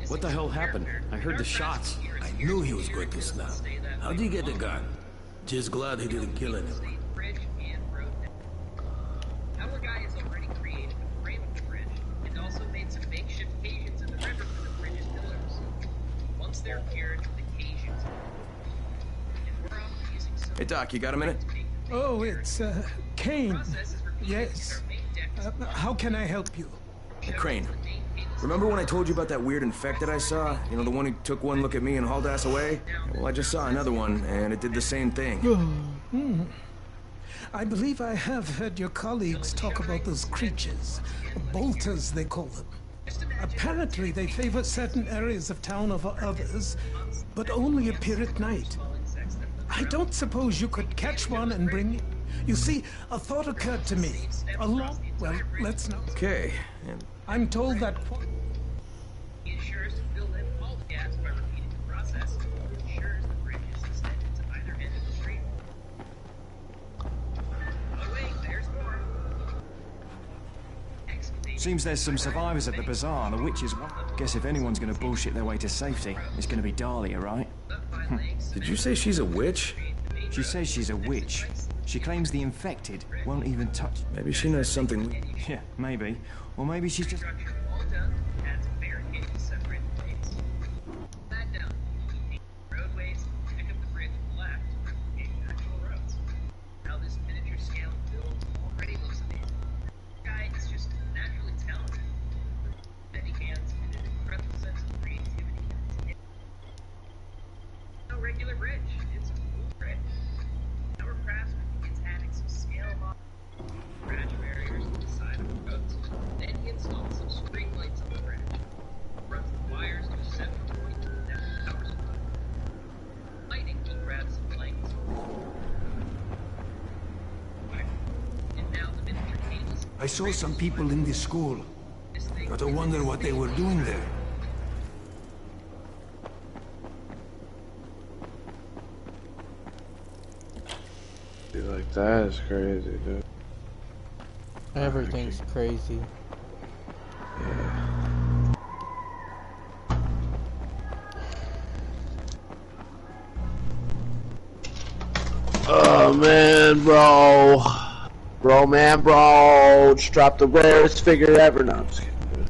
What the hell happened? I heard the shots. I knew he was going to snap. How'd he get the gun? Just glad he didn't kill anyone. Our guy has already created the frame of the bridge and also made some makeshift caissons in the river for the bridge's pillars. Once they're cured, the caissons. And we're off using some. Hey, Doc, you got a minute? Oh, it's, Kane. Yes. How can I help you? Hey, Crane. Remember when I told you about that weird infected I saw? You know, the one who took one look at me and hauled ass away? Well, I just saw another one, and it did the same thing. I believe I have heard your colleagues talk about those creatures. Bolters, they call them. Apparently, they favor certain areas of town over others, but only appear at night. I don't suppose you could catch one and bring it. You see, a thought occurred to me. Well, let's not. Okay. I'm told that... He ensures to fill in all the gaps by repeating the process. He ensures the bridge is extended to either end of the street. Oh wait, there's more. Seems there's some survivors at the bazaar. The witch is one. Guess if anyone's gonna bullshit their way to safety, it's gonna be Dahlia, right? Did you say she's a witch? She says she's a witch. She claims the infected won't even touch. Maybe she knows something. Yeah, maybe. Or maybe she's just... All done, adds a barricade to separate the lanes. Back down. Roadways, pick up the bridge to the left, replicate actual roads. How this miniature scale build already looks amazing. The guy is just naturally talented. Many hands and an incredible sense of creativity. No regular bridge, it's a cool bridge. Our craftsman begins adding some scale models, crash barriers to the side of the roads. Then he installs some screen I saw some people in this school. Got to wonder what they were doing there. Like, that is crazy, dude. Everything's crazy. Yeah. Oh man, bro. Bro, man, bro. Just dropped the rarest figure ever. No, I'm just kidding.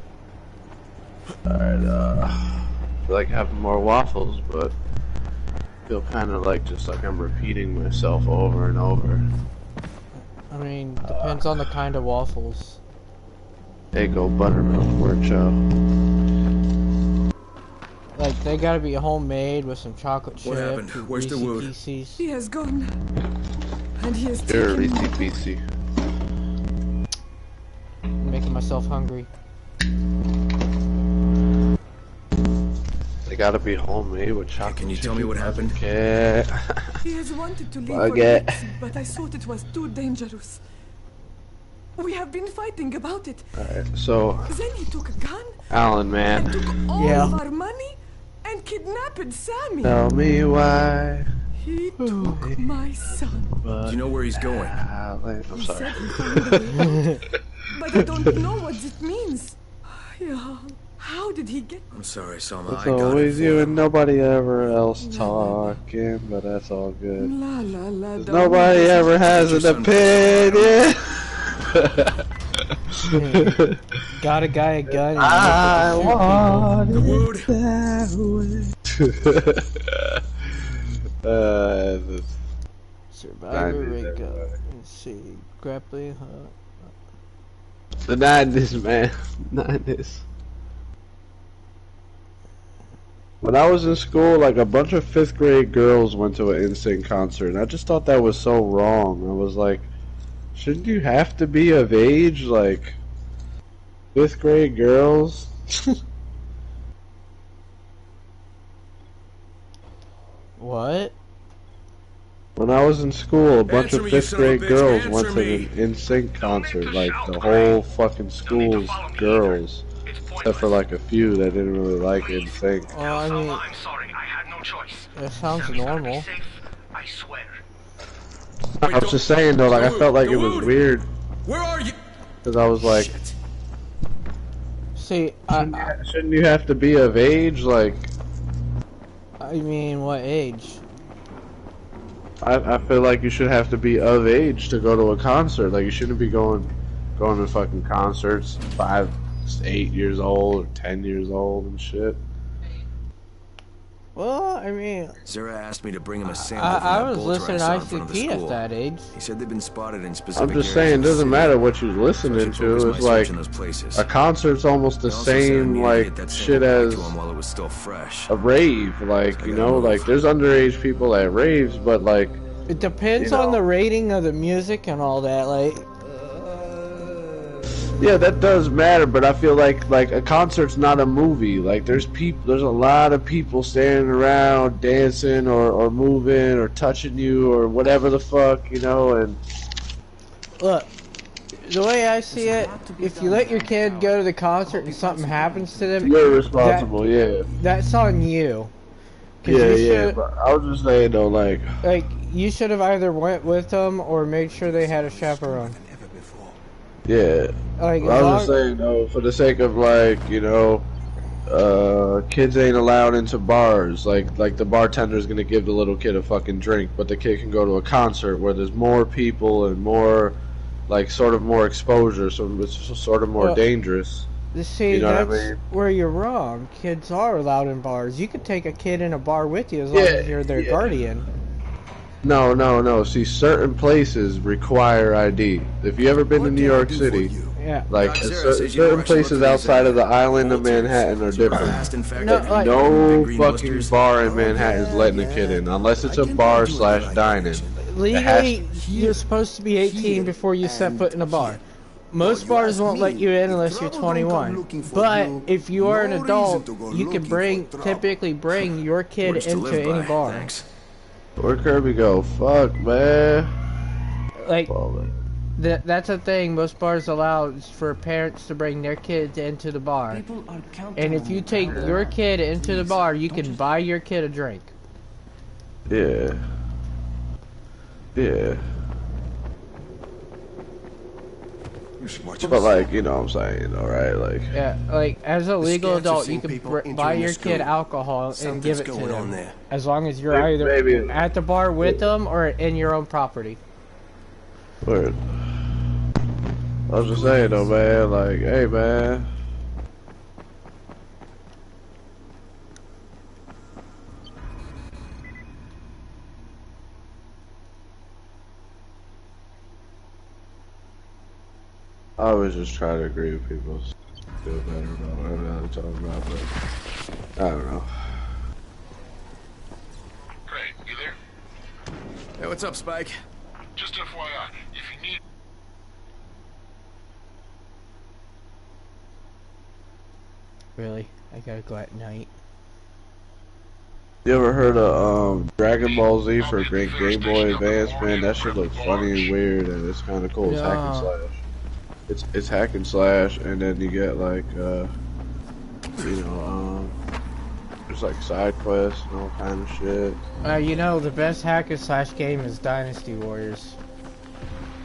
Alright, I feel like having more waffles, but I feel kind of like just like I'm repeating myself over and over. I mean, depends on the kind of waffles. Eggo buttermilk workshop. Like, they gotta be homemade with some chocolate chip. What happened? Where's the wood? Pieces. He has gone. And he has You're a taken Reese PC. I'm making myself hungry. They gotta be homemade with chocolate. Can you tell me what happened? Yeah. He has wanted to leave Bug for it. weeks, but I thought it was too dangerous. We have been fighting about it. Alright, so Then he took a gun Alan, man. and took all of our money and kidnapped Sammy. Tell me why. He took my son. Do you know where he's going? Alan, I'm He sorry. said he found a way, but I don't know what it means. Yeah. How did he get? I'm sorry, Selma. It's I got always it you for and nobody ever else talking, but that's all good. La la la. 'Cause nobody ever has an opinion. Got a guy a gun. I want the wood. Survivor rig up. Let's see. Grappling hook. The 90s, man. 90s. When I was in school, like a bunch of 5th grade girls went to an NSYNC concert, and I just thought that was so wrong. I was like, shouldn't you have to be of age? Like, 5th grade girls? What? When I was in school, a bunch Answer of me, you 5th son of a grade bitch, girls went answer to an NSYNC concert. Like, the whole fucking school's girls. Except for like a few that didn't really like NSYNC. Well, I mean, I'm sorry, I had no choice. that sounds normal. I swear. I was just saying though, like I felt like it was weird. Where are you? Because I was like, See, shouldn't you have to be of age? Like, I mean, what age? I feel like you should have to be of age to go to a concert. Like, you shouldn't be going to fucking concerts 5, 8 years old or 10 years old and shit. Well, I mean, Zara asked me to bring him a sample from I that was bull track listening to saw in front of the ICP at school. that age. He said they've been spotted in specific I'm just areas saying, it of the doesn't city. matter what you're listening So I should to. focus It's my like search in those places. a concert's almost the He also said I same needed to like get that shit sample as back to him while it was still fresh. a rave. Like, you know, like there's underage people at raves, but like It depends you on know. the rating of the music and all that. Like, yeah, that does matter, but I feel like a concert's not a movie. Like there's a lot of people standing around dancing or moving or touching you or whatever the fuck, you know. And look, the way I see it, if you let your kid go to the concert and something happens to them, you're responsible. Yeah. that's on you. 'Cause Yeah, you yeah. should- But I was just saying though, like you should have either went with them or made sure they had a chaperone. yeah. Like, I was just saying though, for the sake of like, you know, kids ain't allowed into bars. Like the bartender's gonna give the little kid a fucking drink, but the kid can go to a concert where there's more people and more, like, sort of more exposure, so it's sort of more Well, dangerous. See, You know that's what I mean? where you're wrong. Kids are allowed in bars. You could take a kid in a bar with you as long as you're their guardian. No. See, certain places require ID. If you ever been to New York City, Yeah. like certain places outside of the island of Manhattan are different. No fucking bar in Manhattan is letting a kid in unless it's a bar / dine-in. Legally, you're supposed to be 18 before you set foot in a bar. Most bars won't let you in unless you're 21. But if you are an adult, you can typically bring your kid into any bar. Where'd Kirby go? Fuck, man. Like, That's a thing. Most bars allow for parents to bring their kids into the bar. And if you take your kid into the bar, you can buy your kid a drink. Yeah. Yeah. But like, you know what I'm saying, alright? Like, yeah, like as a legal adult, you can buy your kid alcohol and give it to them. As long as you're either at the bar with them or in your own property. Word. I was just saying though, man, like, hey man. I always just try to agree with people, feel better about whatever they're talking about, but I don't know. Great, you there? Hey, what's up, Spike? Just FYI, if you need... Really? I gotta go at night. You ever heard of Dragon Ball Z for Game Boy Advance, man? That shit looks funny and weird, and it's kind of cool. It's hack and slash. It's hack and slash, and then you get like, you know, there's like side quests and all kind of shit. You know, the best hack and slash game is Dynasty Warriors.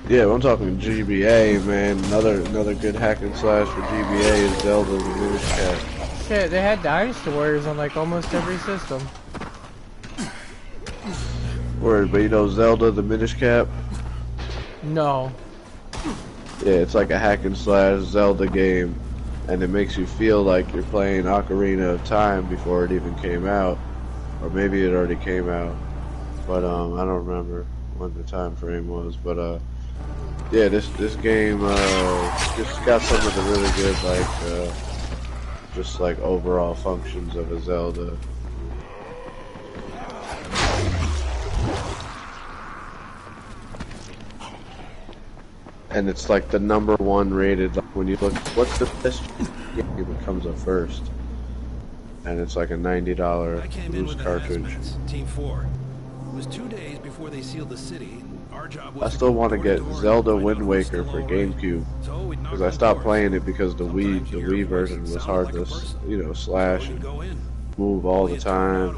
Yeah, but I'm talking GBA, man. Another good hack and slash for GBA is Zelda the Minish Cap. Shit, they had Dynasty Warriors on like almost every system. Word, but you know Zelda the Minish Cap? No. Yeah, it's like a hack and slash Zelda game, and it makes you feel like you're playing Ocarina of Time before it even came out, or maybe it already came out, but I don't remember when the time frame was. But yeah, this game just got some of the really good like just like overall functions of a Zelda. And it's like the #1 rated. Like when you look, what's the best game that comes up first? And it's like a $90 loose cartridge. Team 4. It was 2 days before they sealed the city. Our job was I still want to get Zelda Wind Waker for GameCube because I stopped playing it because the Wii version was hard to, you know, slash and move all the time,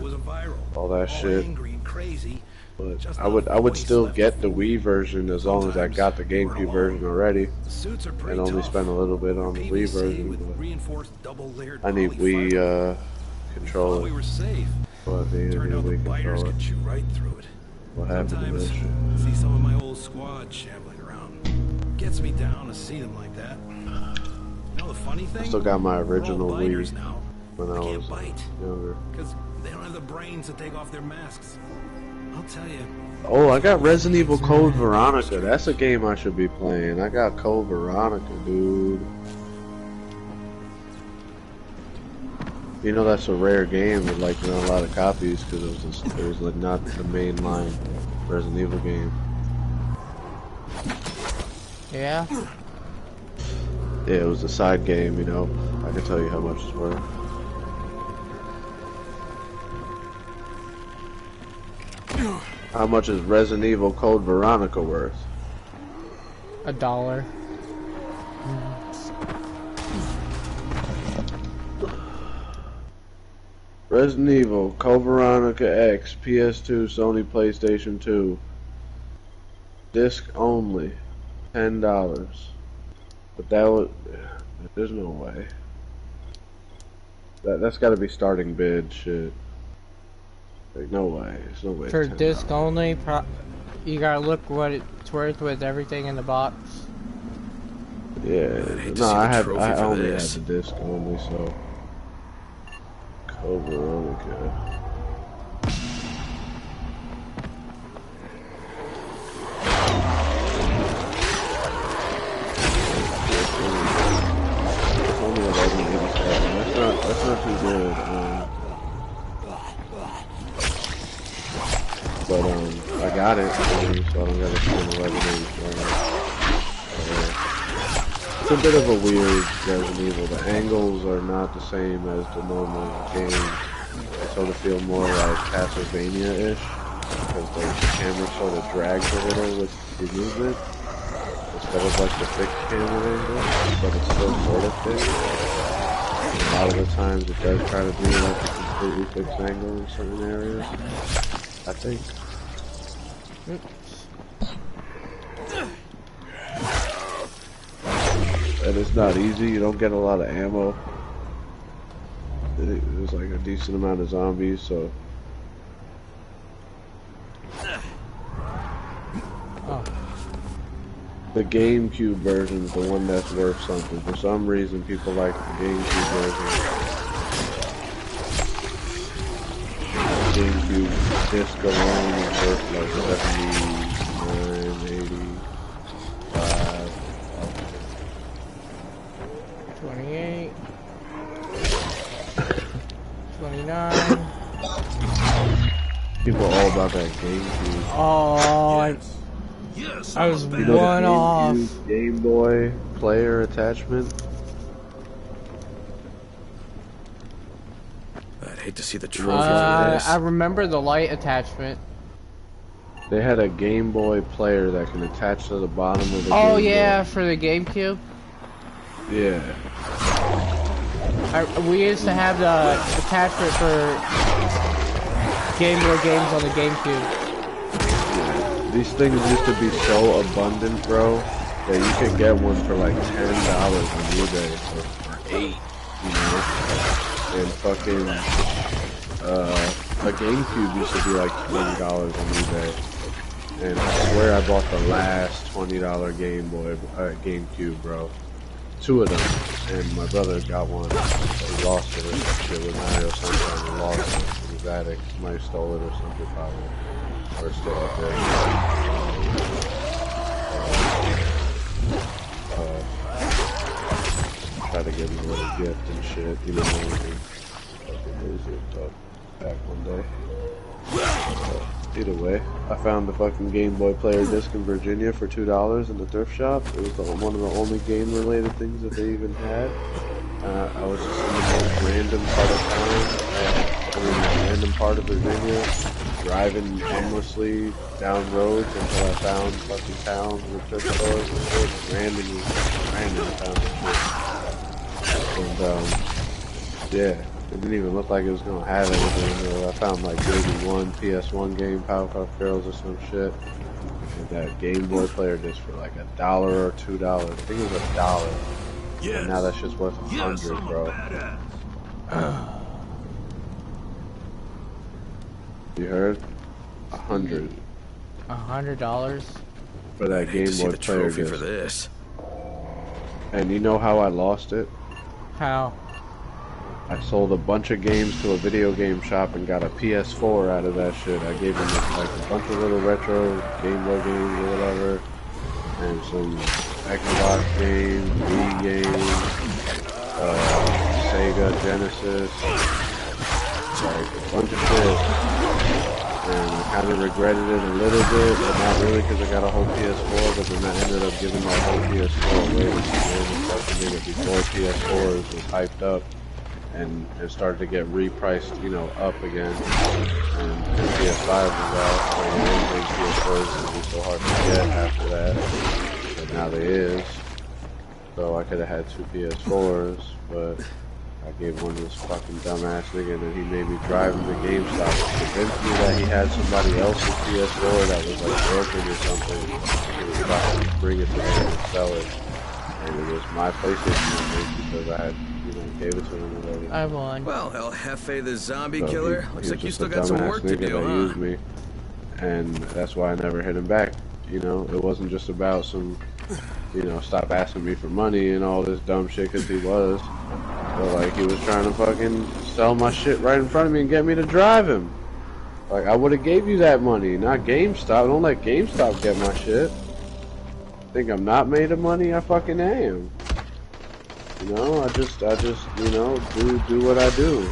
all that shit. But I would still get the Wii version as long as I got the GameCube version already, and only spend a little bit on the Wii version. But I need Wii controller. But the Wii controller. What happened to this shit? See some of my old squad shambling around. Gets me down to see them like that. You know the funny thing? I still got my original Wii now. when I was younger. Because they don't have the brains to take off their masks. I'll tell you. Oh, I got Resident Evil Code Veronica. That's a game I should be playing. I got Code Veronica, dude. You know that's a rare game with like not a lot of copies because it was like not the mainline Resident Evil game. Yeah. Yeah, it was a side game. You know, I can tell you how much it's worth. How much is Resident Evil Code Veronica worth? $1. Resident Evil Code Veronica X, PS2, Sony PlayStation 2. Disc only, $10. But that would, there's no way. That's got to be starting bid shit. Like no way, there's no way. For disc only, you gotta look what it's worth with everything in the box. Yeah, no, I only had the disc only, so. Code Veronica. Only 1187. That's not too good. But I got it, so I don't gotta spend 1187. It's a bit of a weird Resident Evil. The angles are not the same as the normal game. They sort of feel more like Castlevania-ish because the camera sort of drags a little with the movement. instead of like the fixed camera angle, but it's still sort of fixed. A lot of the times it does try to be like a completely fixed angle in certain areas, I think. And it's not easy, you don't get a lot of ammo. There's like a decent amount of zombies, so... Oh. The GameCube version is the one that's worth something. For some reason, people like the GameCube version. GameCube disc alone is worth like 79, 85, 28, 29. People all about that GameCube. Oh, I was one off. Game Boy player attachment. I'd hate to see the trophy for this. I remember the light attachment. They had a Game Boy player that can attach to the bottom of the Oh Game yeah, Boy. for the GameCube. Yeah. We used to have the attachment for Game Boy games on the GameCube. These things used to be so abundant, bro, that you could get one for like $10 on eBay or $8, you know? And fucking, a GameCube used to be like $20 on eBay. And I swear I bought the last $20 GameCube, bro. 2 of them. And my brother got one. He lost it or some shit with Mario Sunshine. He lost it. He was addict. Might have stole it or something probably. Or still up there. Try to give him a little gift and shit. You know, fucking lose it back one day. Either way, I found the fucking Game Boy player disc in Virginia for $2 in the thrift shop. It was one of the only game-related things that they even had. I was just in the most random part of town, random part of Virginia, driving aimlessly down roads until I found fucking towns with thrift stores and shit. Randomly found this shit. And yeah. It didn't even look like it was gonna have anything. I found like maybe one PS1 game, Powerpuff Girls or some shit. And that Game Boy player disc for like $1 or $2. I think it was $1. Yes. And now that shit's worth $100, bro. You heard? $100. $100 for that Game Boy player disc. For this. And you know how I lost it? How? I sold a bunch of games to a video game shop and got a PS4 out of that shit. I gave them like a bunch of little retro Game Boy games or whatever, and some Xbox games, Wii games, Sega Genesis, like a bunch of shit. And I kind of regretted it a little bit, but not really because I got a whole PS4, but then I ended up giving that whole PS4 away to some random fucking nigga before PS4s was hyped up. And it started to get repriced, you know, up again. And PS5 was out, so I didn't think PS4s would be so hard to get after that. But now they is. So I could have had 2 PS4s, but I gave one to this fucking dumbass nigga, and then he made me drive him to GameStop. He convinced me that he had somebody else's PS4 that was like broken or something. He was about to bring it to him and sell it. And it was my PlayStation because I had, you know, gave it to him already. I won. Well, El Jefe the zombie killer. Looks like you still got some work to do, that huh? used me, and that's why I never hit him back. You know, it wasn't just about some, you know, stop asking me for money and all this dumb shit, because he was. But like, he was trying to fucking sell my shit right in front of me and get me to drive him. Like, I would have gave you that money, not GameStop. Don't let GameStop get my shit. Think I'm not made of money? I fucking am. You know, I just, you know, do what I do.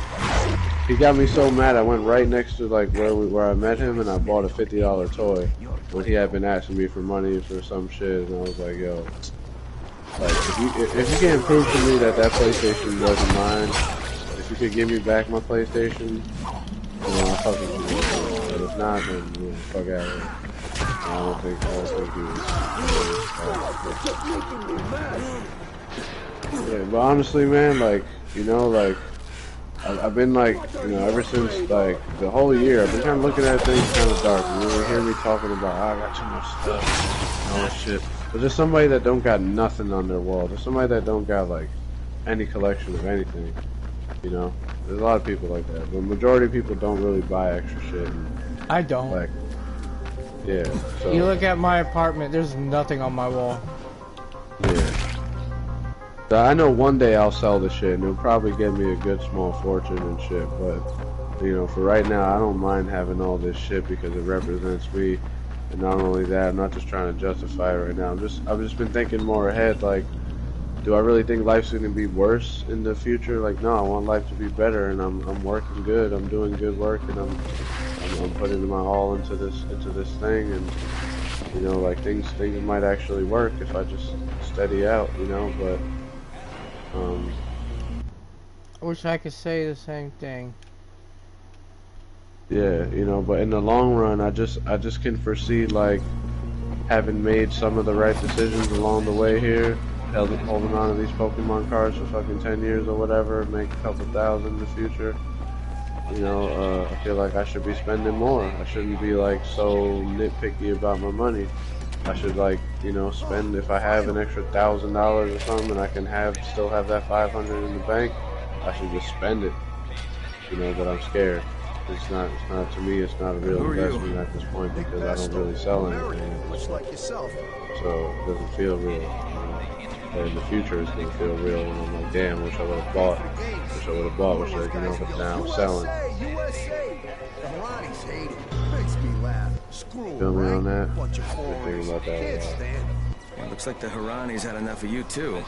He got me so mad. I went right next to like where I met him, and I bought a $50 toy when he had been asking me for money for some shit, and I was like, yo, like if you can't prove to me that PlayStation wasn't mine, if you could give me back my PlayStation, then I'll fucking do it. But if not, then fuck out of here. I don't think he was. Yeah, but honestly, man, like, you know, like, I've been like, you know, ever since like the whole year, I've been kind of looking at things kind of dark. You really hear me talking about, I got too much stuff and all this shit. But there's somebody that don't got nothing on their wall. There's somebody that don't got like any collection of anything. You know, there's a lot of people like that. But the majority of people don't really buy extra shit. And, I don't. like, yeah. So, you look at my apartment, there's nothing on my wall. Yeah. So I know one day I'll sell the shit and it'll probably get me a good small fortune and shit, but you know, for right now I don't mind having all this shit because it represents me. And not only that, I'm not just trying to justify it right now. I've just been thinking more ahead, like, do I really think life's gonna be worse in the future? Like, no, I want life to be better, and I'm working good, I'm doing good work, and I'm putting my all into this thing, and you know, like things might actually work if I just steady out, you know, but I wish I could say the same thing. yeah, you know, but in the long run, I just can foresee like having made some of the right decisions along the way here, holding on to these Pokemon cards for fucking 10 years or whatever, make a couple thousand in the future. You know, I feel like I should be spending more. I shouldn't be like so nitpicky about my money. I should, like, you know, spend, if I have an extra $1,000 or something and I can still have that 500 in the bank, I should just spend it. You know, but I'm scared. It's not to me, it's not a real investment at this point because I don't really sell anything. Much like yourself. So it doesn't feel real. You know? But in the future, it's gonna feel real, and I'm like, damn, wish I would have bought. Wish I, you know, but now I'm selling. Feel me on that? I'm thinking about that a lot. Yeah, looks like the Haranis had enough of you too.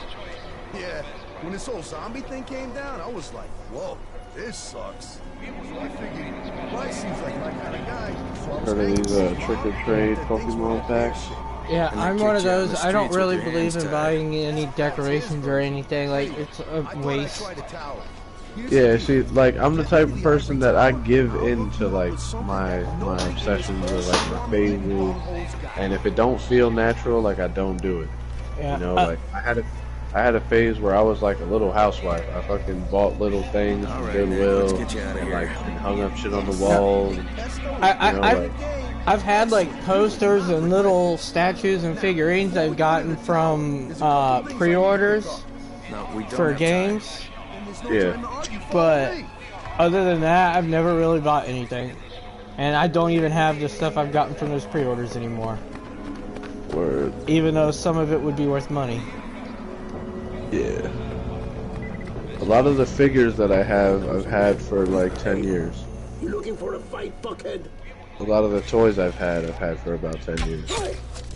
Yeah, when this whole zombie thing came down, I was like, whoa, this sucks. So I figured, Bryce seems like my kind of guy. So I was Heard of these trick-or-trade Pokemon packs? Yeah, I'm one of those. I don't really believe in buying any decorations or anything. Like, it's a waste. Yeah, see, like, I'm the type of person that I give in to, like, my obsessions or, like, my phases, and if it don't feel natural, like, I don't do it. Yeah, you know, like, I had a phase where I was like a little housewife. I fucking bought little things from Goodwill and, like, and hung up shit on the wall. I've had like posters and little statues and figurines I've gotten from pre-orders for games. Yeah. But other than that, I've never really bought anything. And I don't even have the stuff I've gotten from those pre-orders anymore. Word. Even though some of it would be worth money. Yeah. A lot of the figures that I have, I've had for like 10 years. You looking for a fight, fuckhead? A lot of the toys I've had for about 10 years.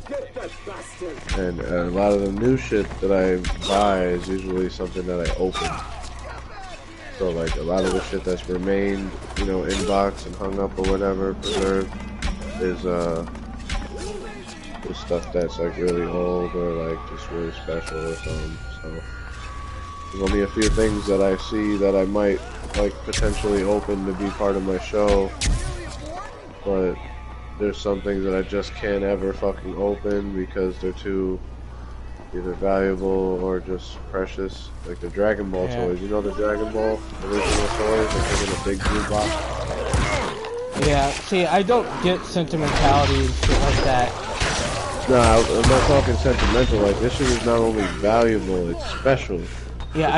Get that bastard. And a lot of the new shit that I buy is usually something that I open. So like a lot of the shit that's remained, you know, in box and hung up or whatever, preserved, is stuff that's like really old or like just really special or something. So there's only a few things that I see that I might like potentially open to be part of my show. But there's some things that I just can't ever fucking open because they're too either valuable or just precious. Like the Dragon Ball toys. You know the Dragon Ball original toys? They're in a big blue box. Yeah, see, I don't get sentimentality and shit like that. Nah, I'm not talking sentimental. Like, this shit is not only valuable, it's special. Yeah,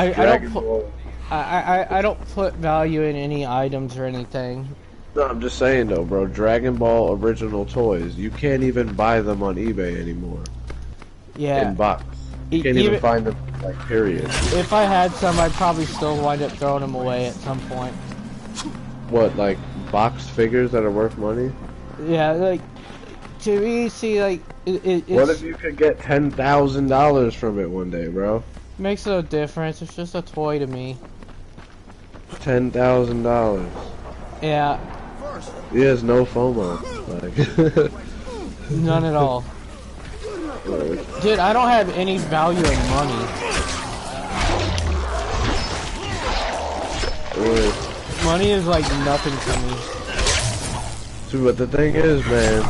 I don't put value in any items or anything. No, I'm just saying though, bro. Dragon Ball original toys, you can't even buy them on eBay anymore. Yeah. In box. You can't even find them, like, period. If I had some, I'd probably still wind up throwing them away at some point. What, like, boxed figures that are worth money? Yeah, like, to me, see, like, it's... What if you could get $10,000 from it one day, bro? Makes no difference. It's just a toy to me. $10,000. Yeah. He has no FOMO. Like, none at all. Dude, I don't have any value in money. Money is like nothing to me. See, but the thing is, man,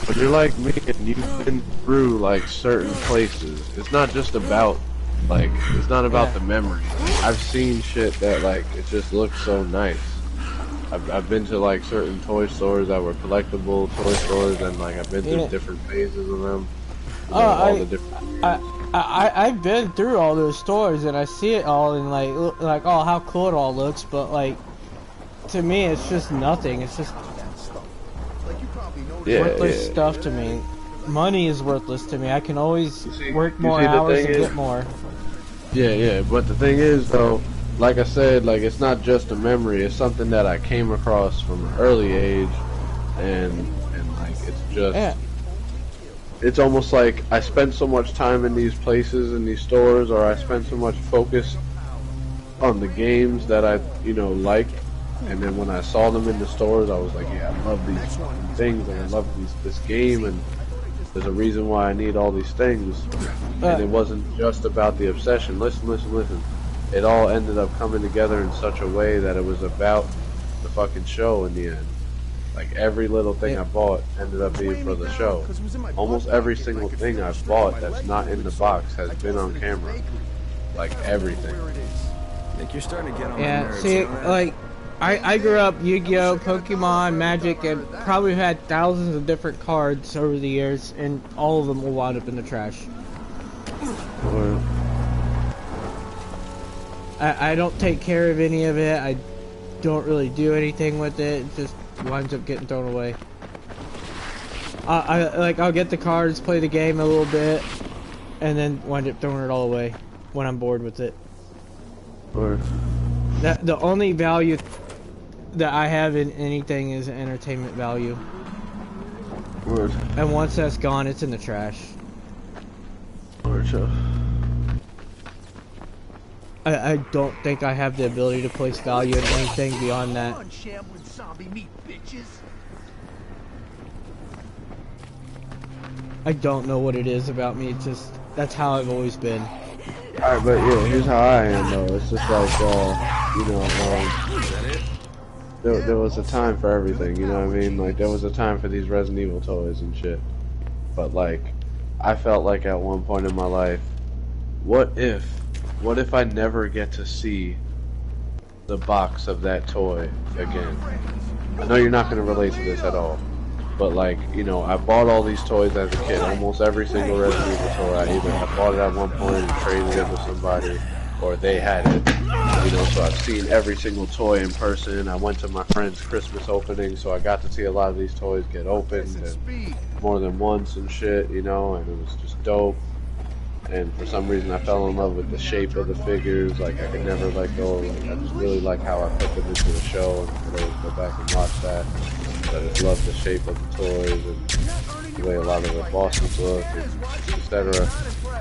when you're like me and you've been through like certain places, it's not just about like, it's not about the memory. I've seen shit that like, it just looks so nice. I've been to like certain toy stores that were collectible toy stores, and like I've been through different phases of them. You know, all the different... I've been through all those stores and I see it all and like oh how cool it all looks, but like to me it's just nothing. It's just worthless stuff to me. Money is worthless to me. I can always work more hours and get more. Yeah, but the thing is though, like I said, like it's not just a memory, it's something that I came across from an early age, and like it's just it's almost like I spent so much time in these places, in these stores, or I spent so much focus on the games that I, you know, liked, and then when I saw them in the stores, I was like, yeah, I love these things, and I love this game, and there's a reason why I need all these things. And it wasn't just about the obsession. Listen. It all ended up coming together in such a way that it was about the fucking show in the end. Like every little thing I bought ended up being for the show. Almost every single thing I've bought that's not in the box has been on camera. Like everything. Nick, you're starting to get on my nerves. See, like I grew up Yu-Gi-Oh, Pokemon, Magic, and probably had thousands of different cards over the years, and all of them will wind up in the trash. I don't take care of any of it. I don't really do anything with it. It just winds up getting thrown away. I'll get the cards, play the game a little bit, and then wind up throwing it all away when I'm bored with it. The only value that I have in anything is entertainment value. And once that's gone, it's in the trash. I don't think I have the ability to place value in anything beyond that. I don't know what it is about me. It's just that's how I've always been. Alright, but yeah, here's how I am though. It's just like, you know, there was a time for everything, you know what I mean? Like, there was a time for these Resident Evil toys and shit. But like, I felt like at one point in my life, what if I never get to see the box of that toy again? I know you're not going to relate to this at all, but like, you know, I bought all these toys as a kid. Almost every single Resident Evil toy, I bought it at one point and traded it with somebody, or they had it. You know, so I've seen every single toy in person. I went to my friend's Christmas opening, so I got to see a lot of these toys get opened and more than once and shit, you know, and it was just dope. And for some reason I fell in love with the shape of the figures. Like I could never let go. Like, I just really like how I put them into the show, and I could always go back and watch that. I just love the shape of the toys and the way a lot of the bosses look, etc.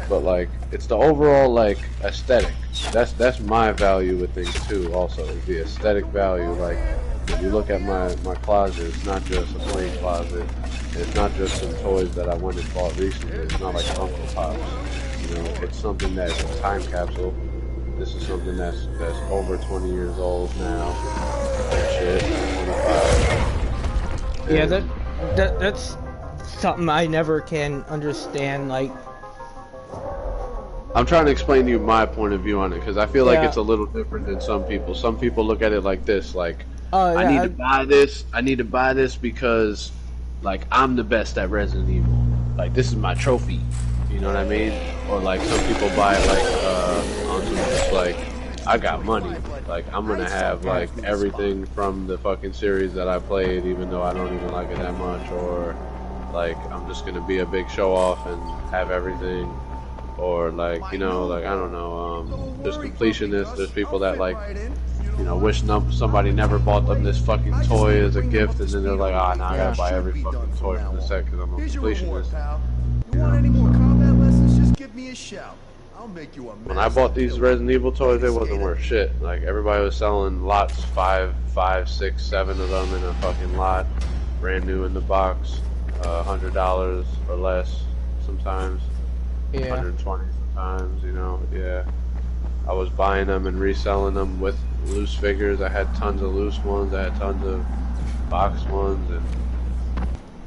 But like, it's the overall like aesthetic. That's my value with things too. Also, is the aesthetic value. Like when you look at my closet, it's not just a plain closet. And it's not just some toys that I went and bought recently. It's not like Funko Pops. You know, it's something that's a time capsule. This is something that's over 20 years old now. And shit, 25. Yeah, that's something I never can understand. Like, I'm trying to explain to you my point of view on it, because I feel like it's a little different than some people. Some people look at it like this, like, I need to buy this. I need to buy this because, like, I'm the best at Resident Evil. Like, this is my trophy. You know what I mean? Or like some people buy it like on some just like, I got money. Like I'm gonna have like everything from the fucking series that I played, even though I don't even like it that much. Or like I'm just gonna be a big show off and have everything. Or like, you know, like I don't know. There's completionists. There's people that like, you know, wish somebody never bought them this fucking toy as a gift, and then they're like, ah, now I gotta buy every fucking toy from the set because I'm a completionist. You want any more combat lessons? Just give me a shout. I'll make you a When I bought these Resident Evil toys, they wasn't worth shit. Like everybody was selling lots, 5, 6, 7 of them in a fucking lot, brand new in the box, $100 or less sometimes, 120 sometimes. You know, yeah. I was buying them and reselling them with loose figures. I had tons of loose ones. I had tons of box ones, and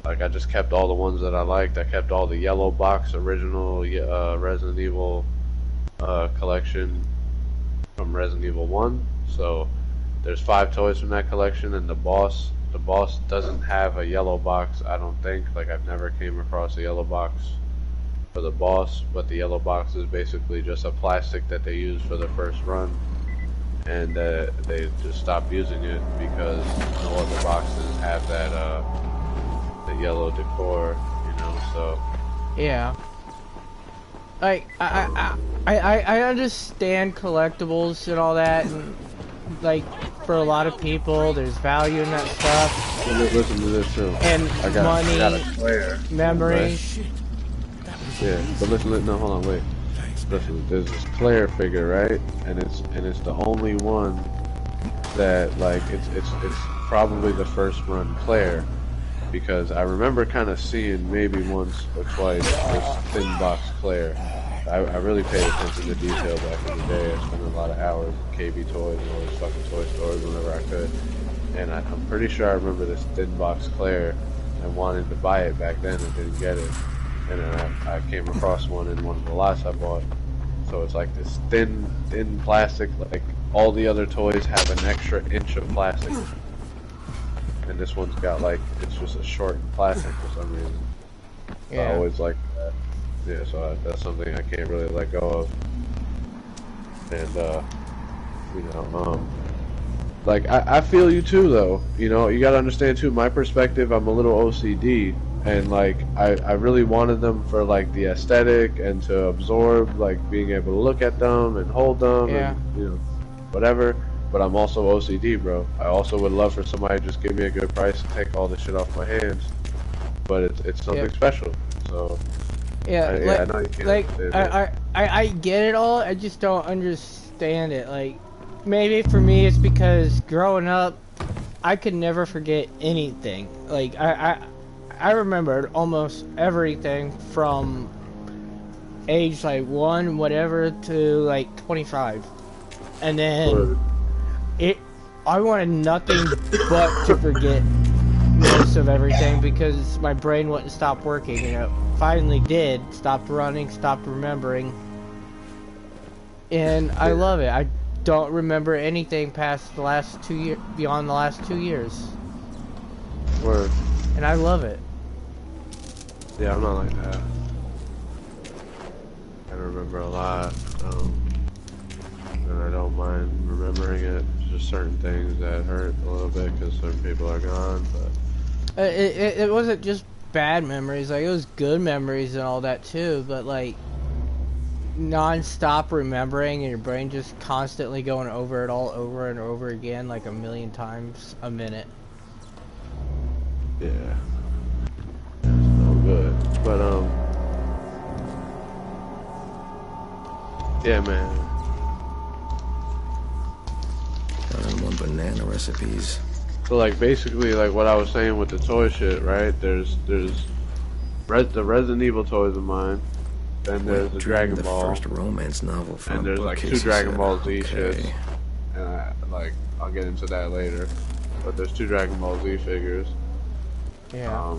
Like, I just kept all the ones that I liked. I kept all the yellow box original Resident Evil collection from Resident Evil 1. So there's 5 toys from that collection, and the boss doesn't have a yellow box, I don't think. Like, I've never came across a yellow box for the boss, but the yellow box is basically just a plastic that they use for the first run, and they just stopped using it because no other boxes have that the yellow decor, you know. So yeah, like I understand collectibles and all that, and like for a lot of people there's value in that stuff. Listen to this too. And money, I got a Claire, memory. Right? Yeah, but listen, no, hold on, wait. Listen, there's this Claire figure, right? And it's the only one that, like, it's probably the first run Claire, because I remember kind of seeing maybe once or twice this thin box Claire. I really paid attention to detail back in the day. I spent a lot of hours at KB Toys and all these fucking toy stores whenever I could, and I'm pretty sure I remember this thin box Claire and wanted to buy it back then and didn't get it. And then I came across one in one of the lots I bought. So it's like this thin plastic, like all the other toys have an extra inch of plastic. And this one's got like, it's just a shortened plastic for some reason. Yeah. I always like that. Yeah, so that's something I can't really let go of. And, you know, like, I feel you too, though. You know, you gotta understand too, my perspective, I'm a little OCD. And like I really wanted them for like the aesthetic and to absorb like being able to look at them and hold them, yeah, and you know, whatever. But I'm also OCD, bro. I also would love for somebody to just give me a good price and take all this shit off my hands. But it's something special. So yeah, I know you can't. Like I get it all. I just don't understand it. Like maybe for me it's because growing up I could never forget anything. Like I remembered almost everything from age like 1 whatever to like 25, and then I wanted nothing but to forget most of everything because my brain wouldn't stop working, and it finally did. Stopped running, stopped remembering, and I love it. I don't remember anything past the last 2 years, beyond the last 2 years. Word. And I love it. Yeah, I'm not like that. I remember a lot, and I don't mind remembering it. Just certain things that hurt a little bit because certain people are gone, but... It wasn't just bad memories, like, it was good memories and all that too, but, like, non-stop remembering and your brain just constantly going over it all over and over again, like a million times a minute. Yeah. Good, but yeah, man. I don't want banana recipes. So like basically like what I was saying with the toy shit, right? There's the Resident Evil toys of mine, then there's the Dragon Ball, first romance novel from and there's like 2 Dragon Ball Z shits, and I'll get into that later. But there's 2 Dragon Ball Z figures. Yeah.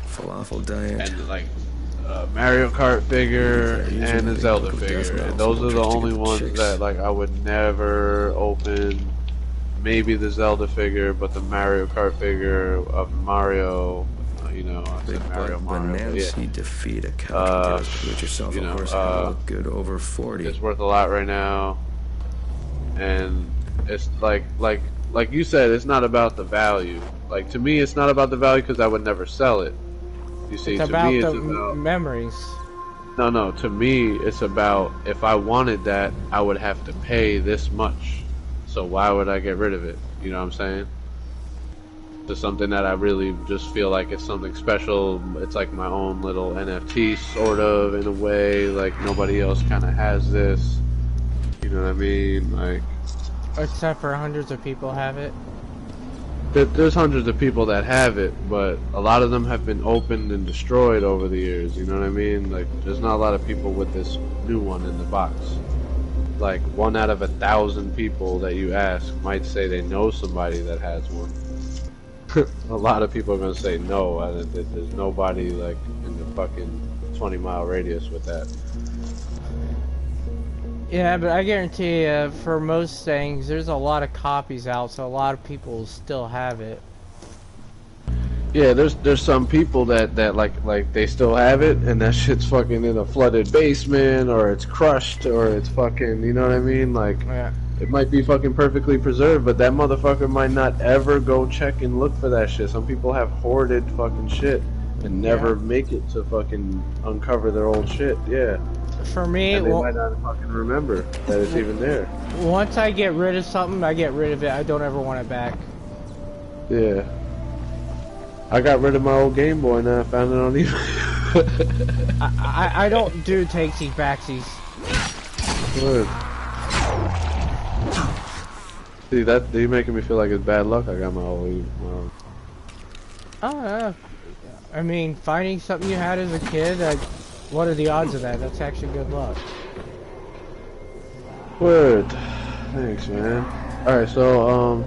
Falafel diet. And like Mario Kart figure and a Zelda figure. And those are the only ones that like I would never open. Maybe the Zelda figure, but the Mario Kart figure of Mario, you know, I said Mario. Yeah. Defeat a cow. Get yourself you know, a horse good over 40. It's worth a lot right now, and it's like you said, it's not about the value. Like to me, it's not about the value because I would never sell it. You see, it's to about me, it's the about memories. No, to me, it's about if I wanted that, I would have to pay this much. So why would I get rid of it? You know what I'm saying? It's something that I really just feel like it's something special. It's like my own little NFT, sort of, in a way. Like nobody else kind of has this. You know what I mean? Like, except for hundreds of people have it. There's hundreds of people that have it, but a lot of them have been opened and destroyed over the years. You know what I mean? Like, there's not a lot of people with this new one in the box. Like 1 out of 1,000 people that you ask might say they know somebody that has one. A lot of people are gonna say no. There's nobody like in the fucking 20-mile radius with that. Yeah, but I guarantee you, for most things, there's a lot of copies out, so a lot of people still have it. Yeah, there's some people that like they still have it, and that shit's fucking in a flooded basement, or it's crushed, or it's fucking, you know what I mean? Like, yeah. It might be fucking perfectly preserved, but that motherfucker might not ever go check and look for that shit. Some people have hoarded fucking shit and never make it to fucking uncover their old shit. Yeah. For me, and they might not fucking remember that it's even there. Once I get rid of something, I get rid of it. I don't ever want it back. Yeah. I got rid of my old Game Boy and I found it on eBay. I don't do takesies backsies. Good. See, that you're making me feel like it's bad luck. I got my old. Oh, I mean, finding something you had as a kid, what are the odds of that? That's actually good luck. Word. Thanks, man. Alright, so,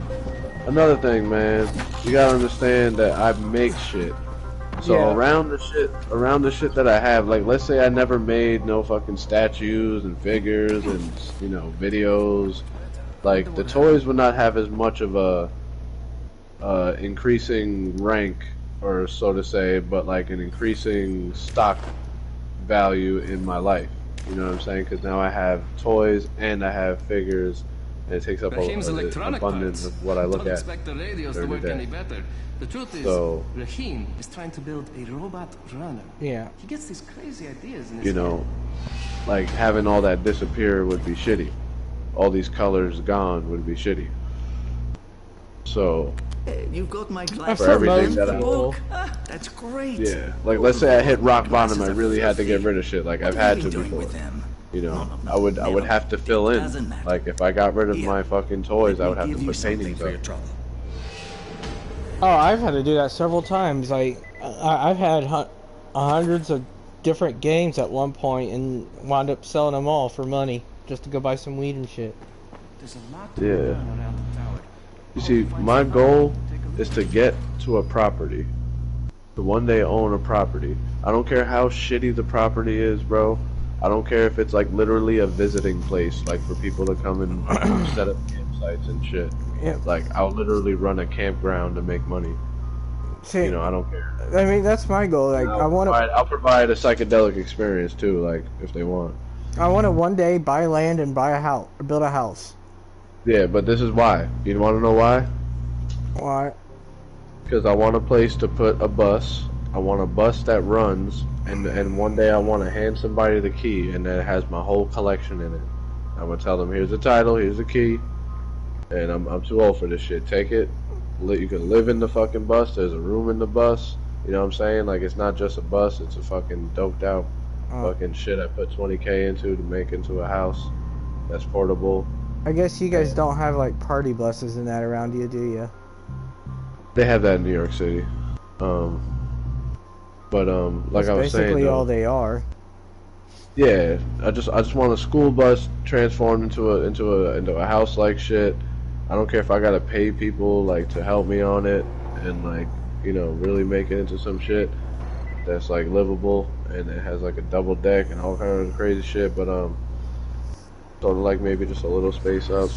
another thing, man. You gotta understand that I make shit. So around the shit that I have, like, let's say I never made no fucking statues and figures and, you know, videos. Like, the toys would not have as much of a increasing rank, or so to say, but like an increasing stock value in my life. You know what I'm saying? Because now I have toys and I have figures, and it takes up an abundance of what I look at. The truth is, Rahim is trying to build a robot runner. Yeah. He gets these crazy ideas in his You know, like having all that disappear would be shitty. All these colors gone would be shitty. So, you've got my glass for everything that that's great. Yeah, like let's say I hit rock bottom, I really had to get rid of shit. Like I've had to before. You know, I would have to fill in. Like if I got rid of my fucking toys, I would have to put paintings up. Oh, I've had to do that several times. Like I've had hundreds of different games at one point and wound up selling them all for money just to go buy some weed and shit. Yeah. You see, my goal is to get to a property. To one day own a property. I don't care how shitty the property is, bro. I don't care if it's like literally a visiting place, like for people to come and set up campsites and shit. Yeah. Like, I'll literally run a campground to make money. See, you know, I don't care. I mean, that's my goal. Like, I'll provide a psychedelic experience too, like if they want. I want to one day buy land and buy a house, or build a house. Yeah, but this is why. You want to know why? Why? Because I want a place to put a bus. I want a bus that runs, and one day I want to hand somebody the key, and that has my whole collection in it. I'm gonna tell them, here's the title, here's the key, and I'm too old for this shit. Take it. You can live in the fucking bus. There's a room in the bus. You know what I'm saying? Like, it's not just a bus. It's a fucking doped out fucking shit I put 20K into to make into a house that's portable. I guess you guys don't have like party buses and that around you, do you? They have that in New York City. But like I was saying, basically all they are. Yeah, I just want a school bus transformed into a house like shit. I don't care if I gotta pay people like to help me on it and like, you know, really make it into some shit that's like livable, and it has like a double deck and all kinds of crazy shit, but sort of like maybe just a little space up,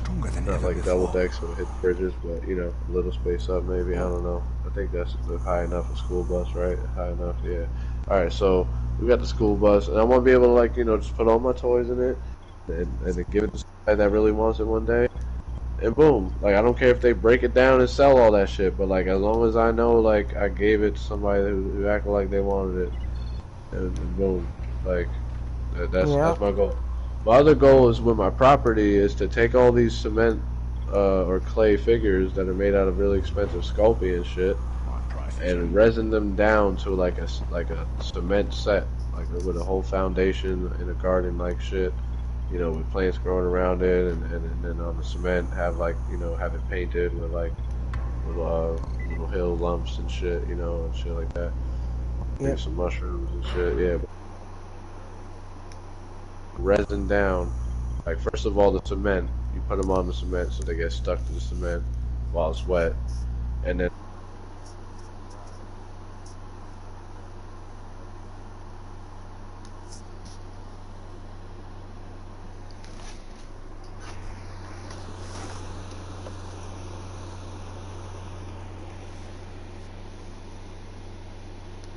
not like double decks so it hits bridges, but you know, a little space up maybe. I don't know. I think that's high enough a school bus, right? High enough, yeah. All right, so we got the school bus, and I want to be able to like, you know, just put all my toys in it and then give it to somebody that really wants it one day. And boom, like I don't care if they break it down and sell all that shit, but like as long as I know like I gave it to somebody who acted like they wanted it, and boom, like that's my goal. My other goal is with my property is to take all these cement or clay figures that are made out of really expensive Sculpey and shit, and resin them down to like a cement set, like with a whole foundation in a garden like shit. You know, with plants growing around it, and then on the cement have like, you know, have it painted with like little hill lumps and shit, you know, and shit like that. Yeah. Some mushrooms and shit, yeah. Resin down, like first of all the cement, you put them on the cement so they get stuck to the cement while it's wet, and then